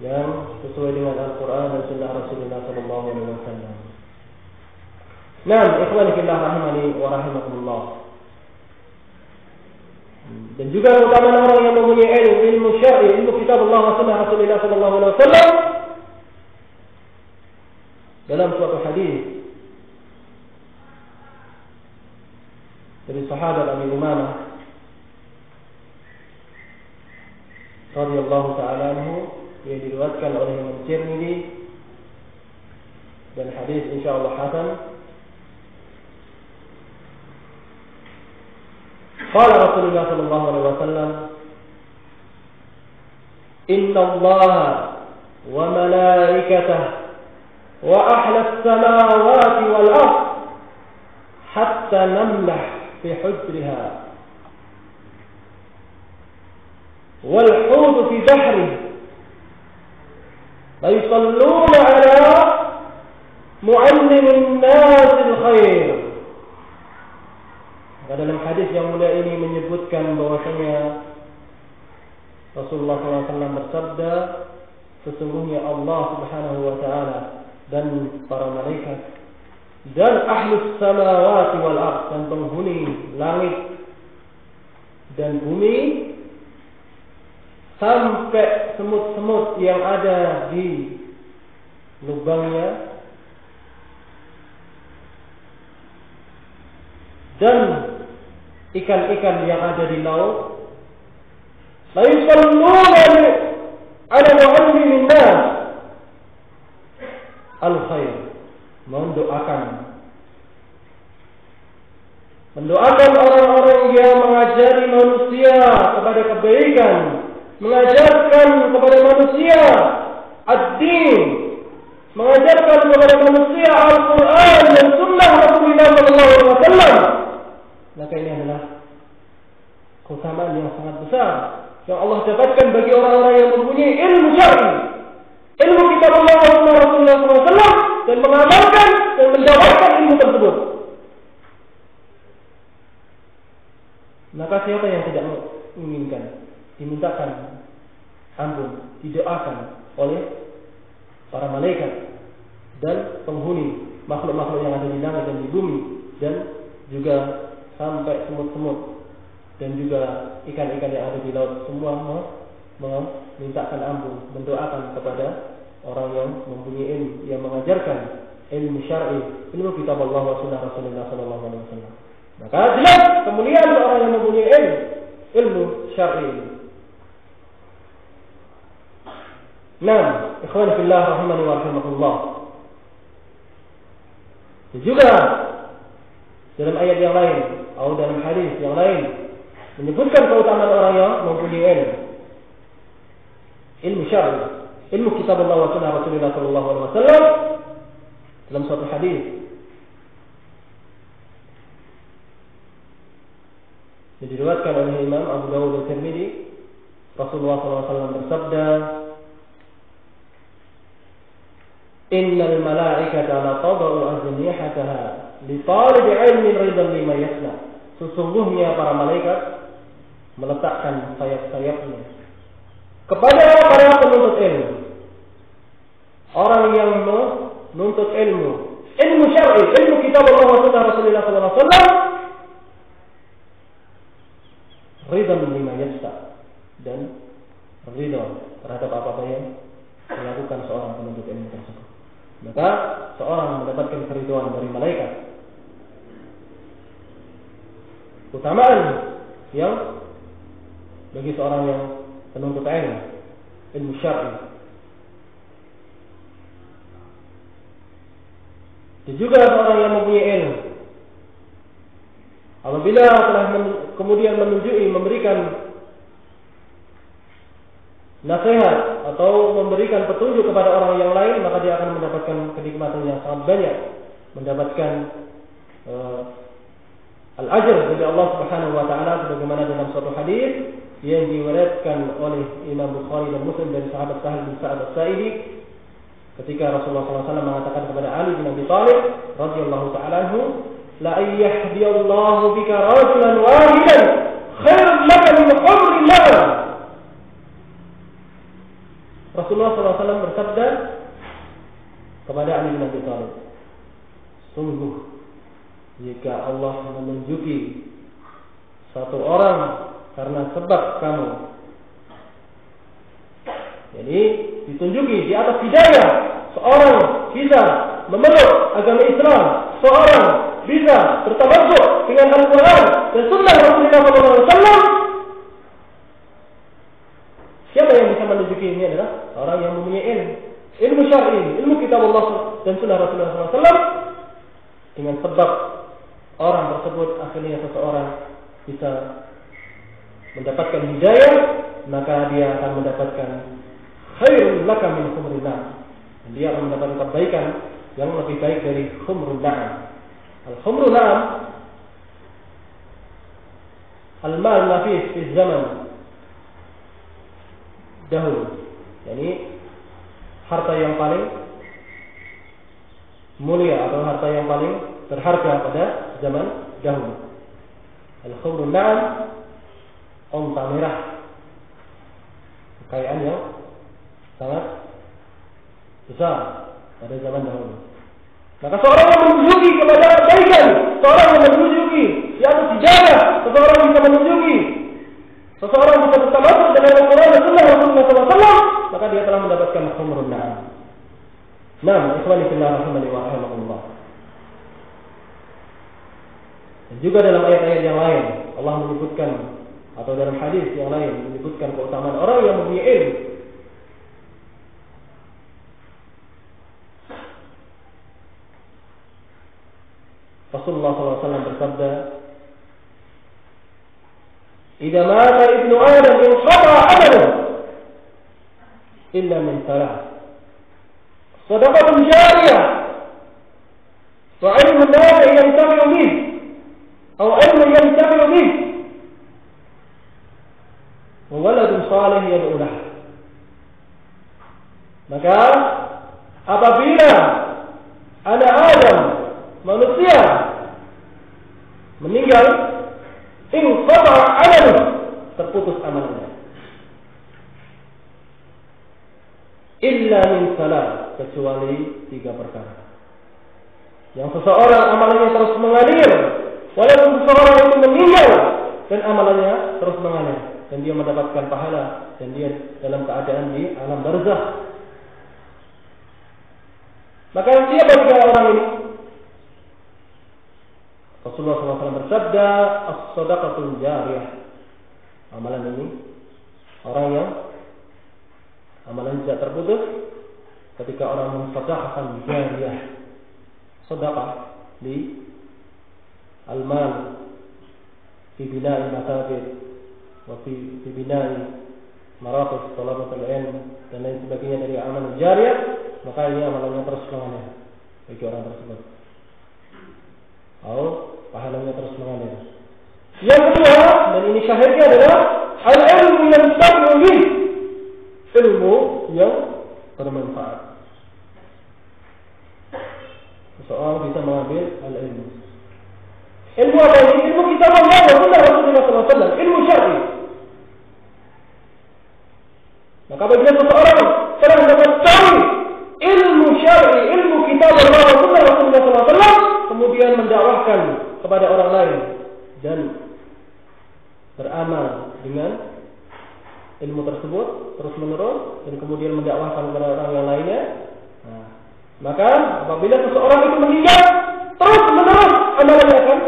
yang sesuai dengan Al-Quran dan Sunnah Rasulullah SAW. Nah, ikhwan fillah rahimani wa rahimakumullah. Dan juga keutamaan orang yang mempunyai ilmu syar'i, ilmu kitab Allah wa sunnah Rasulullah SAW. Dalam suatu hadis dari sahabat Abi Umamah radhiyallahu ta'ala anhu yang diriwayatkan oleh Imam Tirmidzi, dan hadis insyaallah hasan. Qala Rasulullah sallallahu alaihi wasallam, "Inna Allah wa malaikatahu wa ahla as-samawati wal ard hatta namlah fi hujriha wal hud fi bahrihi la yusalluna ala muallimin nas al-khair." Dalam hadis yang mulia ini menyebutkan bahwasanya Rasulullah SAW bersabda, sesungguhnya Allah Subhanahu wa taala dan para malaikat dan ahlus samawati wal ard, dan penghuni langit dan bumi, sampai semut-semut yang ada di lubangnya, dan ikan-ikan yang ada di laut, la yusalluna ala muallimin nas al-khair, mendoakan orang-orang yang mengajari manusia kepada kebaikan, mengajarkan kepada manusia ad-din, mengajarkan kepada manusia Al-Quran dan Sunnah Rasulullah SAW. Maka ini adalah keutamaan yang sangat besar yang Allah dapatkan bagi orang-orang yang mempunyai ilmu syar'i, ilmu kitab Allah dan Sunnah Rasulullah SAW, dan mengamalkan dan mendapatkan ilmu tersebut. Maka siapa yang tidak menginginkan dimintakan ampun, didoakan oleh para malaikat dan penghuni makhluk-makhluk yang ada di langit dan di bumi, dan juga sampai semut-semut dan juga ikan-ikan yang ada di laut, semua memintakan ampun, mendoakan kepada orang yang mempunyai ilmu, yang mengajarkan ilmu syar'i, ilmu kitab Allah wa sunnah Rasulullah SAW. Maka jelas kemuliaan orang yang mempunyai ilmu syar'i. Nah, ikhwan fillah rahimani wa rahimakumullah. Juga dalam ayat yang lain atau dalam hadis yang lain menyebutkan keutamaan orang yang mempunyai ilmu syar'i. ilmu kitab Allah wa sunnah Rasulullah sallallahu alaihi wasallam dalam suatu hadis yang diriwayatkan oleh Imam Abu Dawud dan Tirmidzi, Rasulullah sallallahu alaihi wasallam bersabda, "Innal malaikata la tadau ajnihataha li talib ilmin ridan lima yasna." Sesungguhnya para malaikat meletakkan sayap-sayapnya kepada para penuntut ilmu. Orang yang menuntut ilmu syar'i, ilmu kitab Allah wa sunnah Rasulullah sallallahu alaihi wasallam, ridha lima yasna, dan ridha terhadap apa-apa yang dilakukan seorang penuntut ilmu tersebut. Maka seorang mendapatkan keridhaan dari malaikat. Utamaan yang bagi seorang yang penuntut ilmu syar'i. Dan juga seorang yang mempunyai ilmu, apabila telah kemudian memberikan nasihat atau memberikan petunjuk kepada orang yang lain, maka dia akan mendapatkan kenikmatan yang sangat banyak, mendapatkan al-ajr dari Allah Subhanahu wa taala, sebagaimana dalam suatu hadis yang diriwayatkan oleh Imam Bukhari dan Muslim dari sahabat Sahal bin Sa'ad As-Sa'idi, ketika Rasulullah SAW mengatakan kepada Ali bin Abi Thalib radhiyallahu ta'ala anhu, la yahdiyallahu bika rajulan wahidan khairun laka min humri na'am. Rasulullah SAW bersabda kepada Ali bin Abi Thalib, sungguh jika Allah menunjuki satu orang karena sebab kamu, jadi ditunjuki di atas hidayah, seorang bisa memeluk agama Islam, seorang bisa bertamasuk dengan Al-Quran dan Sunnah Rasulullah SAW. Siapa yang bisa menunjuki ini adalah orang yang mempunyai ilmu syar'i, ilmu kitab Allah dan Sunnah Rasulullah SAW. Dengan sebab orang tersebut akhirnya seseorang bisa mendapatkan hidayah, maka dia akan mendapatkan khairul laka min humrin na'am. Dia akan mendapatkan kebaikan yang lebih baik dari humrun na'am. Al-humrun na'am al-mal nafis fi zaman dahulu, yani harta yang paling mulia atau harta yang paling berharga pada zaman dahulu. Al-humrun na'am, unta merah, kekayaan yang sangat besar pada zaman dahulu. Maka seorang yang menunjuki kepada kebaikan, seorang yang menunjuki di atas hidayah, seseorang bisa menunjuki, seseorang bisa bertamasuk dengan Al-Quran dan Sunnah Rasulullah SAW, maka dia telah mendapatkan humrun na'am. Naam, ikhwani fillah rahimani wa rahimakumullah. Dan juga dalam ayat-ayat yang lain Allah menyebutkan, atau dalam hadis yang lain menyebutkan keutamaan orang yang mempunyai ilmu. Rasulullah SAW bersabda, "Idza mata ibnu Adam inqata 'amaluhu illa min thalath. Shadaqatun jariyah wa 'ilmun nafi' yantafi'u bihi aw 'ilmun yantafi'u bihi wa waladun salih yad'u lahu." Maka apabila anak Adam, manusia, meninggal, inqata 'amaluhu, terputus amalannya, illa min salat, kecuali 3 perkara. Yang seseorang amalannya terus mengalir, walaupun seseorang itu meninggal dan amalannya terus mengalir, dan dia mendapatkan pahala, dan dia dalam keadaan di alam barzakh. Maka siapa 3 orang ini? Rasulullah SAW bersabda, as-shadaqatul jariyah. Amalan ini, orang yang amalan tidak terputus, ketika orang mensedekahkan jariyah. Sedekah di al-mal fi bina'i masajid wa fi bina'i maraqis talabatul ilm dan lain sebagainya dari amal jariyah, maka ini amalannya terus mengalir bagi orang tersebut. Atau pahalanya terus mengalir. Yang kedua, dan ini syahidnya adalah al-ilmu yang tabi'un, ilmu yang bermanfaat. Seseorang bisa mengambil al-ilmu. Ilmu apa ini? Ilmu kitab Allah dan sunnah Rasulullah SAW. Ilmu syar'i. Maka apabila seseorang telah mendapatkan ilmu syar'i, ilmu kitab Allah dan sunnah Rasulullah SAW, kemudian mendakwahkan kepada orang lain dan beramal dengan ilmu tersebut terus menerus dan kemudian mendakwahkan kepada orang yang lainnya. Maka apabila seseorang itu meninggal terus menerus amalannya akan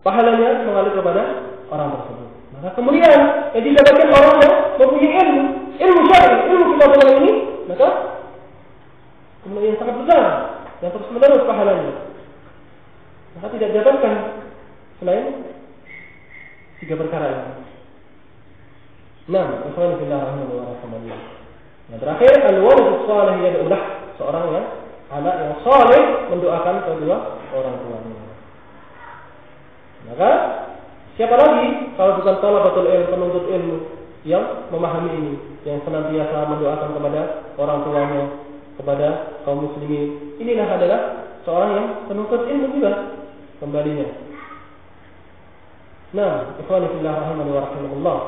pahalanya mengalir kepada orang tersebut. Maka kemudian yang didapatkan orang yang mempunyai ilmu syar'i, ilmu kitab Allah ini, maka kemudian yang sangat besar yang terus menerus pahalanya. Maka tidak didapatkan selain 3 perkara ini. Nah, ikhwan fillah rahimahullah. Yang terakhir, al-walad salih yad'ulah, seorang yang anak yang saleh mendoakan kedua orang tuanya. Maka siapa lagi kalau bukan talabatul ilm, penuntut ilmu yang memahami ini, yang senantiasa mendoakan kepada orang tuanya, kepada kaum muslimin. Inilah adalah seorang yang penuntut ilmu juga kembalinya. Nah, ikhwan fillah rahimahullah.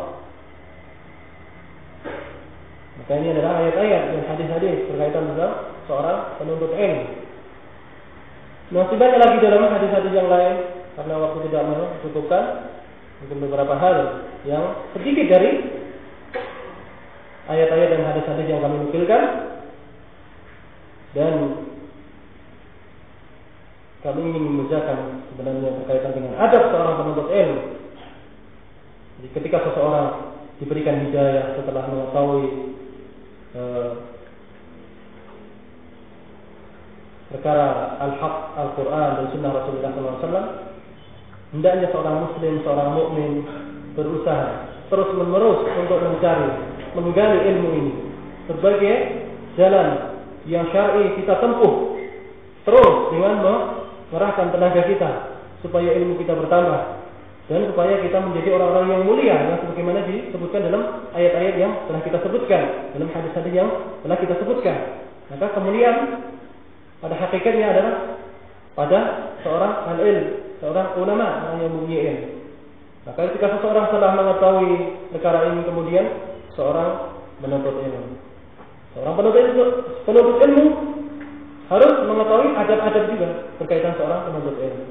Maka ini adalah ayat-ayat dan hadis-hadis berkaitan dengan seorang penuntut ilmu. Masih banyak lagi dalam hadis-hadis yang lain, karena waktu tidak mencukupkan, mungkin beberapa hal yang sedikit dari ayat-ayat dan hadis-hadis yang kami nukilkan, dan kami ingin mengucapkan sebenarnya berkaitan dengan adab seorang penuntut ilmu. Jadi ketika seseorang diberikan hidayah setelah mengetahui perkara al-haq, Al-Quran dan sunnah Rasulullah SAW, hendaknya seorang muslim, seorang mukmin berusaha terus menerus untuk mencari, menggali ilmu ini. Berbagai jalan yang syar'i kita tempuh terus dengan mengerahkan tenaga kita supaya ilmu kita bertambah dan supaya kita menjadi orang-orang yang mulia, yang sebagaimana disebutkan dalam ayat-ayat yang telah kita sebutkan, dalam hadis-hadis yang telah kita sebutkan. Maka kemuliaan pada hakikatnya adalah pada seorang al-ilm, seorang ulama, orang yang mempunyai ilmu. Maka ketika seseorang telah mengetahui perkara ini, kemudian seorang menuntut ilmu. Seorang penuntut ilmu harus mengetahui adab-adab juga berkaitan seorang penuntut ilmu.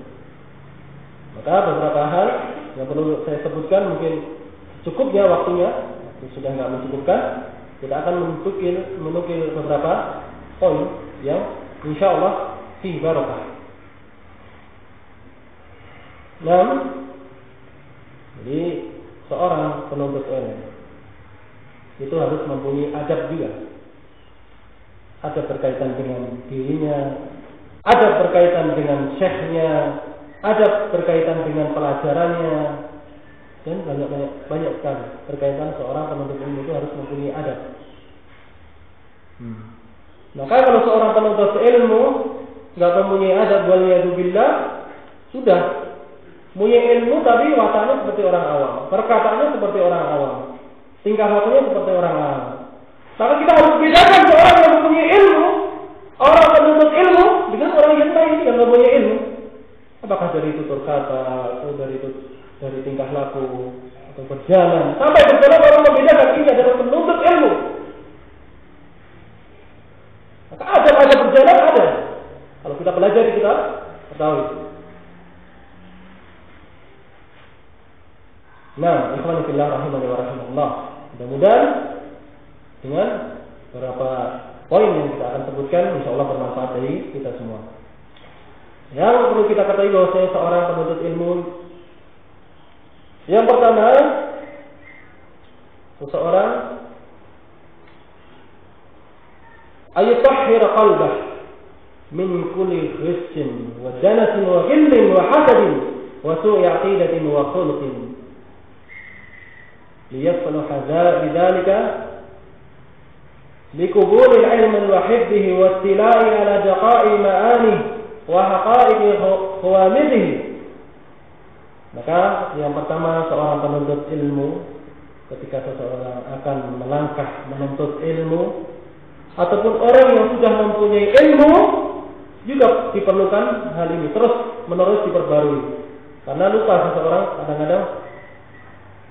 Maka beberapa hal yang perlu saya sebutkan, mungkin cukupnya waktunya, sudah nggak mencukupkan, kita akan menukil beberapa poin yang insya Allah fi barakah. Jadi seorang penuntut ilmu itu harus mempunyai adab juga. Adab berkaitan dengan dirinya, adab berkaitan dengan syekhnya, adab berkaitan dengan pelajarannya, dan banyak sekali berkaitan seorang penuntut ilmu itu harus mempunyai adab. Maka kalau seorang penuntut ilmu nggak mempunyai adab, waliyadu billah, sudah punya ilmu tapi wataknya seperti orang awam, perkataannya seperti orang awam, tingkah lakunya seperti orang awam. Maka kita harus bedakan seorang yang mempunyai ilmu, orang penuntut ilmu, dengan orang yang lain yang mempunyai ilmu. Apakah dari tutur kata, atau dari tingkah laku, atau berjalan, sampai berjalan orang membedakan ini adalah penuntut ilmu. Maka ada berjalan ada. Kalau kita pelajari kita ketahui. Nah, ikhwan fillah rahimani wa rahimakumullah. Mudah-mudahan dengan beberapa poin yang kita akan sebutkan insyaallah bermanfaat bagi kita semua. Yang perlu kita ketahui bahwa saya seorang penuntut ilmu. Yang pertama, seseorang ayutahhir qalbah min kulli ghissin wa danasin wa ghillin wa hasadin wa su'i aqidatin wa khuluqin. liyasluha bidzalika likubul ilmi wa hifdhihi wa istilai ala daqa'i ma'ani wa haqa'iqi khawamidihi. Maka yang pertama, seorang penuntut ilmu ketika seseorang akan melangkah menuntut ilmu, ataupun orang yang sudah mempunyai ilmu, juga diperlukan hal ini terus menerus diperbarui. Karena lupa seseorang kadang-kadang.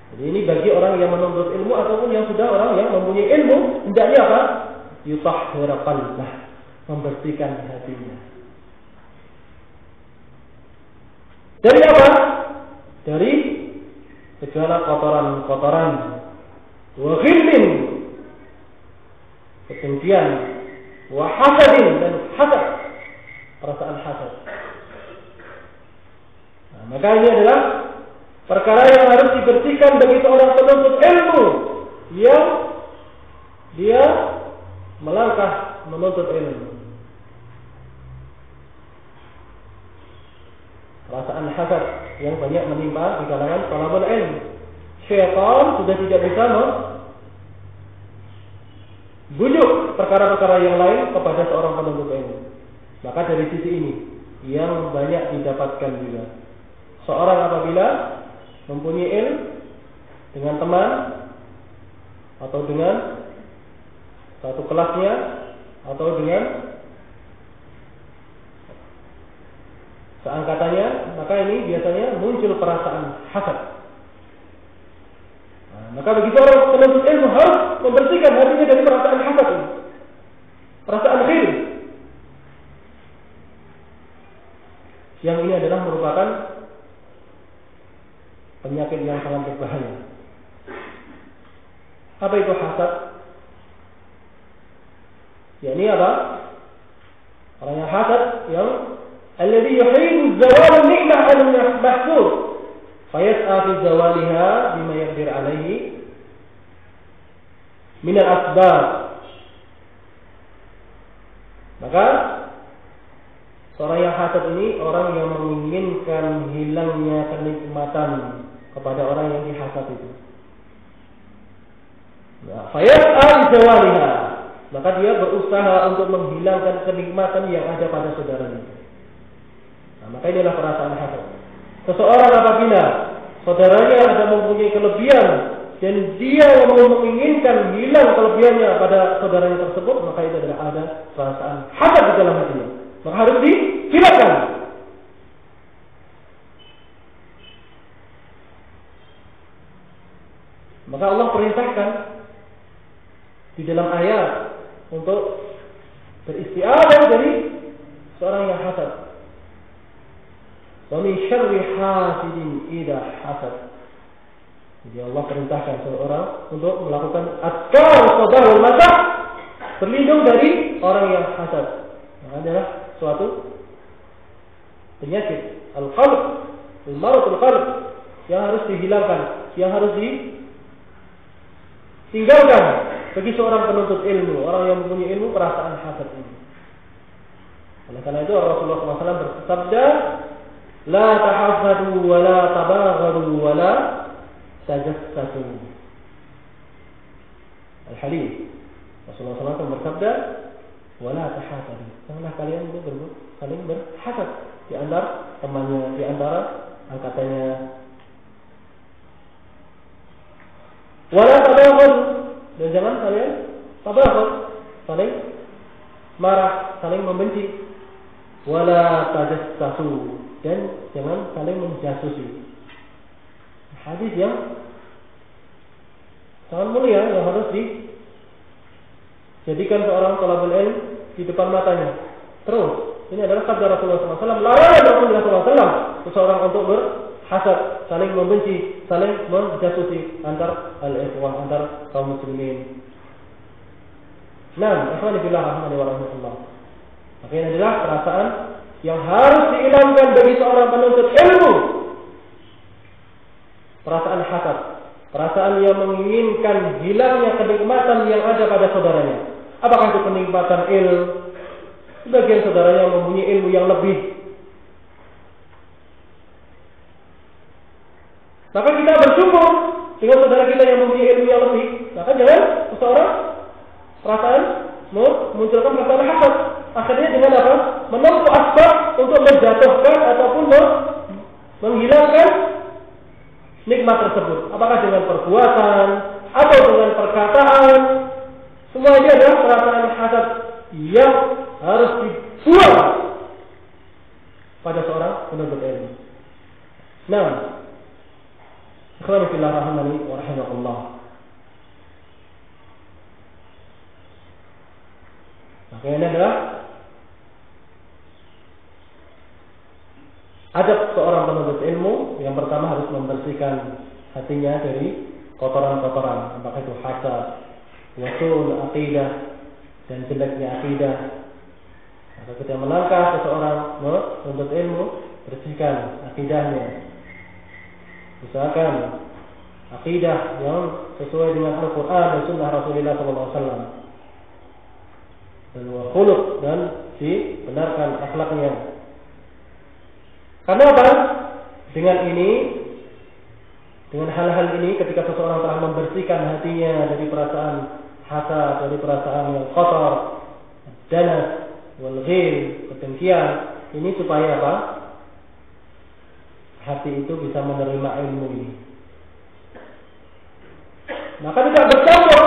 Jadi ini bagi orang yang menuntut ilmu ataupun yang sudah orang yang mempunyai ilmu, hendaknya apa? Yutahhir qalbah, membersihkan hatinya. Dari apa? Dari segala kotoran-kotoran, wa ghillin, kebencian, wa hasadin, dan hasad, perasaan hasad. Nah, maka ini adalah perkara yang harus dibersihkan bagi seorang penuntut ilmu yang dia melangkah menuntut ilmu. Perasaan hasad yang banyak menimpa di kalangan talabul ilmu. Syaitan sudah tidak bisa bujuk perkara-perkara yang lain kepada seorang penuntut ilmu. Maka dari sisi ini yang banyak didapatkan juga. Seorang apabila mempunyai ilmu dengan teman atau dengan satu kelasnya atau dengan seangkatannya, maka ini biasanya muncul perasaan hasad. Nah, maka begitu orang penuntut ilmu harus membersihkan hatinya dari perasaan hasad ini, perasaan ghil. Yang ini adalah merupakan penyakit yang sangat berbahaya. Apa itu hasad? Ya, ini apa? Orang yang hasad yang alladhi yuhibbu zawal ni'mah al-mahsud fayas'a fi zawaliha bima yaqdir alaihi min al-asbab. Maka seorang yang hasad ini orang yang menginginkan hilangnya kenikmatan kepada orang yang dihasad itu. Fayas'a fi zawaliha, maka dia berusaha untuk menghilangkan kenikmatan yang ada pada saudaranya. Nah, maka inilah perasaan hasad. Seseorang apabila saudaranya ada mempunyai kelebihan dan dia yang menginginkan hilang kelebihannya pada saudaranya tersebut, maka itu adalah ada perasaan hasad di dalam hatinya. Maka harus dihilangkan. Maka Allah perintahkan di dalam ayat untuk beristi'adzah dari seorang yang hasad. Wa min syarri hasidin idza hasad. Jadi Allah perintahkan seseorang untuk melakukan azkar sabah wal masa, berlindung dari orang yang hasad. Yang adalah suatu penyakit al-qalb, al-marad al-qalb, yang harus dihilangkan, yang harus ditinggalkan bagi seorang penuntut ilmu, orang yang mempunyai ilmu, perasaan hasad ini. Oleh karena itu Rasulullah SAW bersabda, la tahasadu wa la tabaghadu wa la tajassasu. Al-Hadits. Rasulullah SAW bersabda, wa la tahasadu. Janganlah kalian itu saling berhasad di antara temannya, di antara angkatannya. Wa la tabaghadu, dan jangan kalian tabaghad, saling marah, saling membenci. Wa la tajassasu, dan jangan saling menjasusi. Hadis yang sangat mulia yang harus dijadikan seorang thalabul ilm di depan matanya. Terus, ini adalah sabda Rasulullah SAW. Larangan Rasulullah SAW seseorang untuk berhasad, saling membenci, saling menjasusi antar al-ikhwah, antar kaum muslimin. Nah, ikhwan fillah rahimani wa rahmatullah. Maka ini adalah perasaan yang harus dihilangkan bagi seorang penuntut ilmu. Perasaan hasad, perasaan yang menginginkan hilangnya kenikmatan yang ada pada saudaranya. Apakah itu kenikmatan ilmu? Sebagian saudaranya mempunyai ilmu yang lebih, maka kita bersyukur dengan saudara kita yang mempunyai ilmu yang lebih, maka jangan seseorang perasaan memunculkan perasaan hasad. Akhirnya dengan apa? Menempuh asbab untuk menjatuhkan ataupun menghilangkan nikmat tersebut. Apakah dengan perbuatan atau dengan perkataan? Semua ini adalah perasaan hasad yang harus dibuang pada seorang penuntut ilmu. Nah, ikhwan fillah rahimani wa rahimakumullah. Maka ini adalah adab seorang penuntut ilmu. Yang pertama harus membersihkan hatinya dari kotoran-kotoran, apakah itu hasad, wasul aqidah, dan jeleknya aqidah. Maka ketika melangkah seseorang menuntut ilmu, bersihkan akidahnya. Usahakan akidah yang sesuai dengan Al-Quran dan Sunnah Rasulullah SAW, dan khuluq, dan dibenarkan akhlaknya. Karena apa? Dengan hal-hal ini, ketika seseorang telah membersihkan hatinya dari perasaan hasad, dari perasaan yang kotor, danas, wal ghil, kedengkian, ini supaya apa? Hati itu bisa menerima ilmu ini. Maka tidak bercampur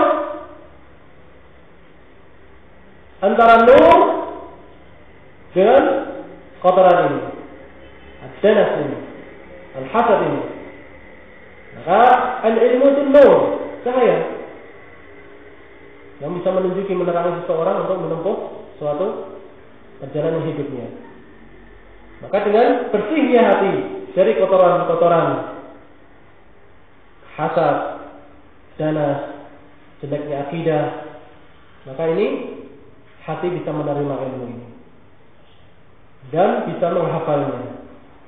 antara nur dengan kotoran ini, ad-danas ini, al-hasad ini. Maka al-ilmu itu nur, cahaya yang bisa menunjuki, menerangi seseorang untuk menempuh suatu perjalanan hidupnya. Maka dengan bersihnya hati dari kotoran-kotoran hasad, danas, jeleknya akidah, maka ini hati bisa menerima ilmu ini dan bisa menghafalnya.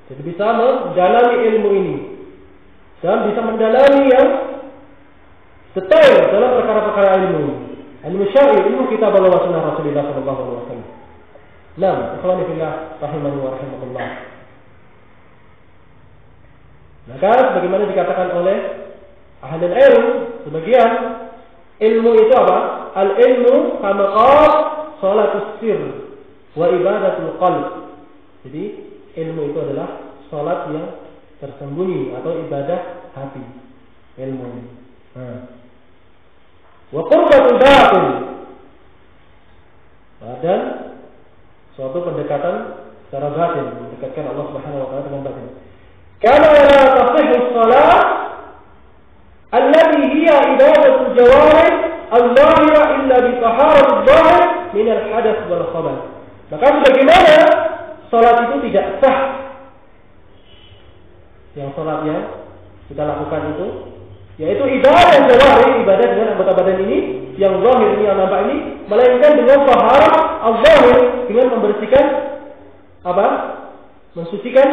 Jadi bisa mendalami ilmu ini dan bisa mendalami yang detail dalam perkara-perkara ilmu ini. Ilmu syar'i, ilmu kitab Allah wa sunnah Rasulullah sallallahu alaihi wasallam. Naam, ikhwani fillah rahimani wa rahimakumullah. Maka sebagaimana dikatakan oleh ahli ilmu, sebagian ilmu itu apa? Al-ilmu kama qala salatus sir wa ibadatul qalb. Jadi ilmu itu adalah salat yang tersembunyi atau ibadah hati. Ilmu. Wa qurbatul batin. Dan suatu pendekatan secara batin, mendekatkan Allah Subhanahu wa taala dengan batin. Kama la tasihhu as-salat allati hiya ibadatul jawarih al-zahira illa bi taharatil zahir min al-hadath wal khabath. Maka bagaimana salat itu tidak sah? Yang salat yang kita lakukan itu yaitu ibadah jawari, ibadah dengan anggota badan ini, yang zahir ini, yang nampak ini, melainkan dengan taharah al-zahir, dengan membersihkan apa? Mensucikan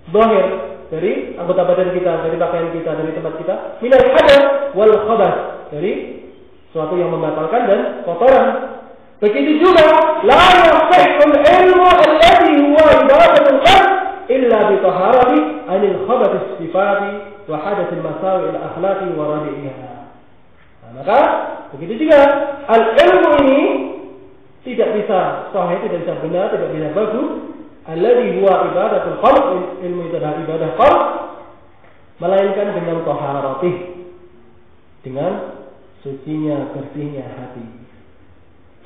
zahir dari anggota badan kita, dari pakaian kita, dari tempat kita, minal hadath wal khabath, dari sesuatu yang membatalkan dan kotoran. Begitu juga la yasihhul ilmu alladhi huwa ibadatul qalb illa bi taharati anil khabath as-sifati wa hadathil masawi al-akhlaqi wa radi'iha. Maka begitu juga al-ilmu ini tidak bisa sahih, tidak bisa benar, tidak bisa bagus. Alladhi huwa ibadatul qalb, ilmu itu adalah ibadah qalb, melainkan dengan taharatih, dengan sucinya, bersihnya hati.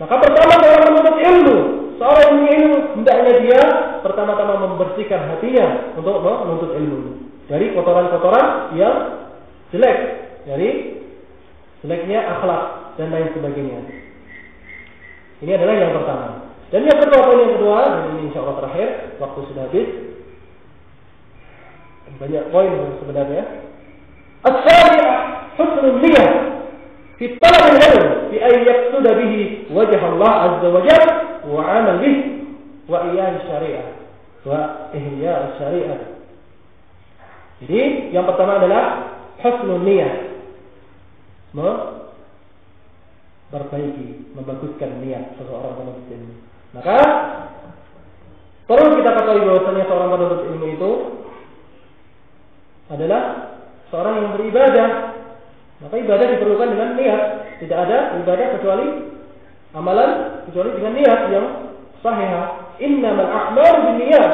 Maka pertama dalam menuntut ilmu, seorang ilmu hendaknya dia pertama-tama membersihkan hatinya untuk menuntut ilmu dari kotoran-kotoran yang jelek, dari jeleknya akhlak dan lain sebagainya. Ini adalah yang pertama. Dan yang kedua, poin yang kedua, dan ini insya Allah terakhir, waktu sudah habis. Banyak poin sebenarnya. As-sabi'ah husnul niyyah fi talab al-ilm bi an yaqsuda bihi wajh Allah azza wa jalla wa 'amal bihi wa ihya syariah wa ihya syariah. Jadi yang pertama adalah husnul niyyah, memperbaiki, membaguskan niat seseorang penuntut ilmu. Maka perlu kita ketahui bahwasanya seorang penuntut ilmu itu adalah seorang seorang yang beribadah, maka ibadah diperlukan dengan niat. Tidak ada ibadah kecuali amalan kecuali dengan niat yang sahih. Innamal a'malu binniyat.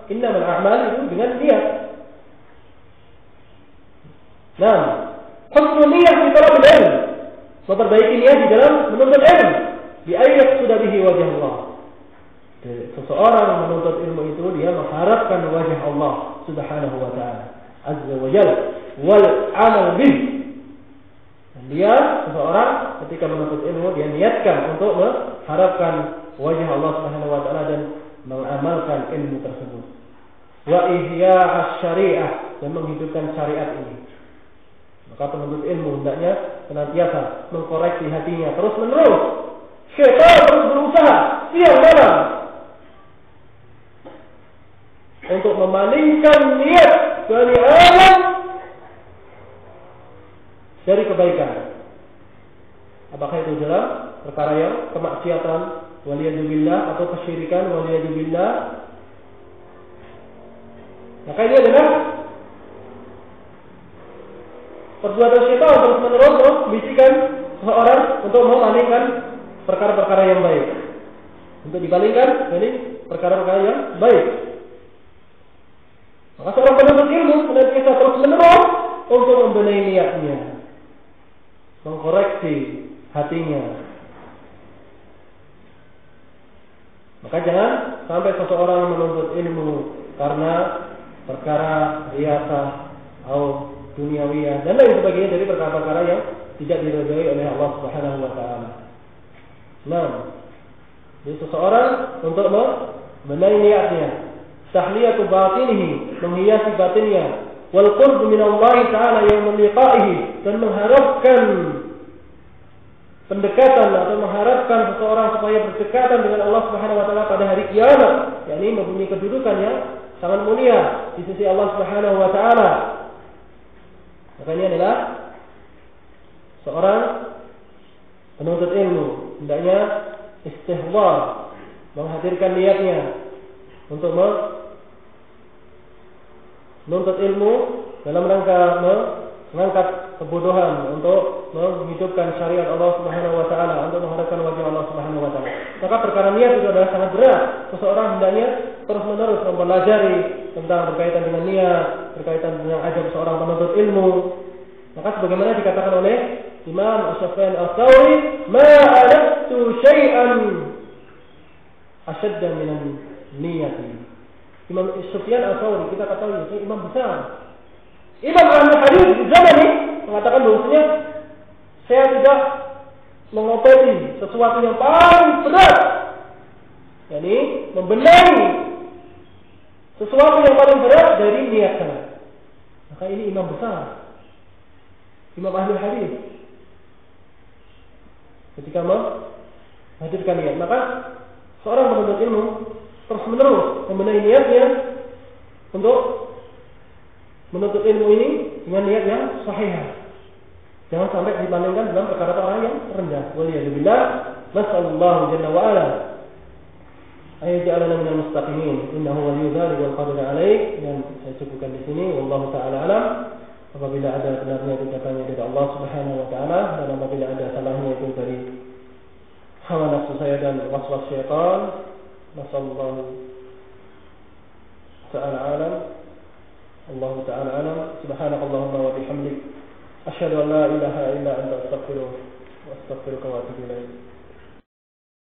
Innamal a'malu itu dengan niat. Nah, husnul niyyah fi talabil ilm. Memperbaiki niat di dalam menuntut ilmu. Bi ayat sudah bihi wajah Allah. Seseorang menuntut ilmu itu dia mengharapkan wajah Allah Subhanahu wa taala azza wa jalla wal amal bih. Dan dia seseorang ketika menuntut ilmu dia niatkan untuk mengharapkan wajah Allah Subhanahu wa taala dan mengamalkan ilmu tersebut. Wa ihya' syariah dan menghidupkan syariat ini. Maka penuntut ilmu hendaknya senantiasa mengkoreksi hatinya terus menerus. Syaitan terus berusaha siang malam untuk memalingkan niat Bani Adam dari kebaikan. Apakah itu dalam perkara yang kemaksiatan, waliyadzubillah, atau kesyirikan, waliyadzubillah. Maka ini adalah perbuatan syaitan terus menerus membisikkan seseorang untuk memalingkan perkara-perkara yang baik, untuk dipalingkan dari perkara-perkara yang baik. Maka seorang penuntut ilmu senantiasa terus menerus untuk membenahi niatnya, mengkoreksi hatinya. Maka jangan sampai seseorang menuntut ilmu karena perkara riasah atau duniawiyah dan lain sebagainya dari perkara-perkara yang tidak diridhai oleh Allah Subhanahu wa taala. Nah, jadi seseorang untuk membenahi niatnya, tahliyatu batinihi, menghiasi batinnya, wal qurb min Allah taala yaum liqa'ihi, dan mengharapkan pendekatan atau mengharapkan seseorang supaya berdekatan dengan Allah Subhanahu wa taala pada hari kiamat, yakni mempunyai kedudukan yang sangat mulia di sisi Allah Subhanahu wa taala. Maka ini adalah seorang penuntut ilmu hendaknya istihbar, menghadirkan niatnya untuk menuntut ilmu dalam rangka mengangkat kebodohan, untuk menghidupkan syariat Allah Subhanahu wa taala, untuk mengharapkan wajah Allah Subhanahu wa taala. Maka perkara niat itu adalah sangat berat. Seseorang hendaknya terus-menerus mempelajari tentang berkaitan dengan niat, berkaitan dengan adab seorang penuntut ilmu. Maka sebagaimana dikatakan oleh Imam Sufyan Ats-Tsauri, "Ma alaftu syai'an ashadda minan niyati." Imam Sufyan Ats-Tsauri, kita ketahui itu imam besar, imam ahli hadis di zaman ini, mengatakan bahwasanya saya tidak mengobati sesuatu yang paling berat, yakni membenahi sesuatu yang paling berat dari niat saya. Maka ini imam besar, imam ahli hadis. Ketika menghadirkan niat, maka seorang penuntut ilmu terus menerus membenahi niatnya untuk menuntut ilmu ini dengan niat yang sahih. Jangan sampai dibandingkan dalam perkara-perkara yang rendah. Waliyadzubillah, nasallallahu jalla wa ala ay ja'alana minal mustaqimin, innahu waliyyu dzalika wal qadiru alaih. Dan saya cukupkan di sini, wallahu taala alam. Apabila ada benarnya itu datangnya dari Allah Subhanahu wa taala, dan apabila ada salahnya itu dari hawa nafsu saya dan waswas syaitan, nasallallahu taala alam. Allah taala alam. Subhanakallahumma wa bihamdik, asyhadu an la ilaha illa anta, astaghfiruka wa atubu ilaik.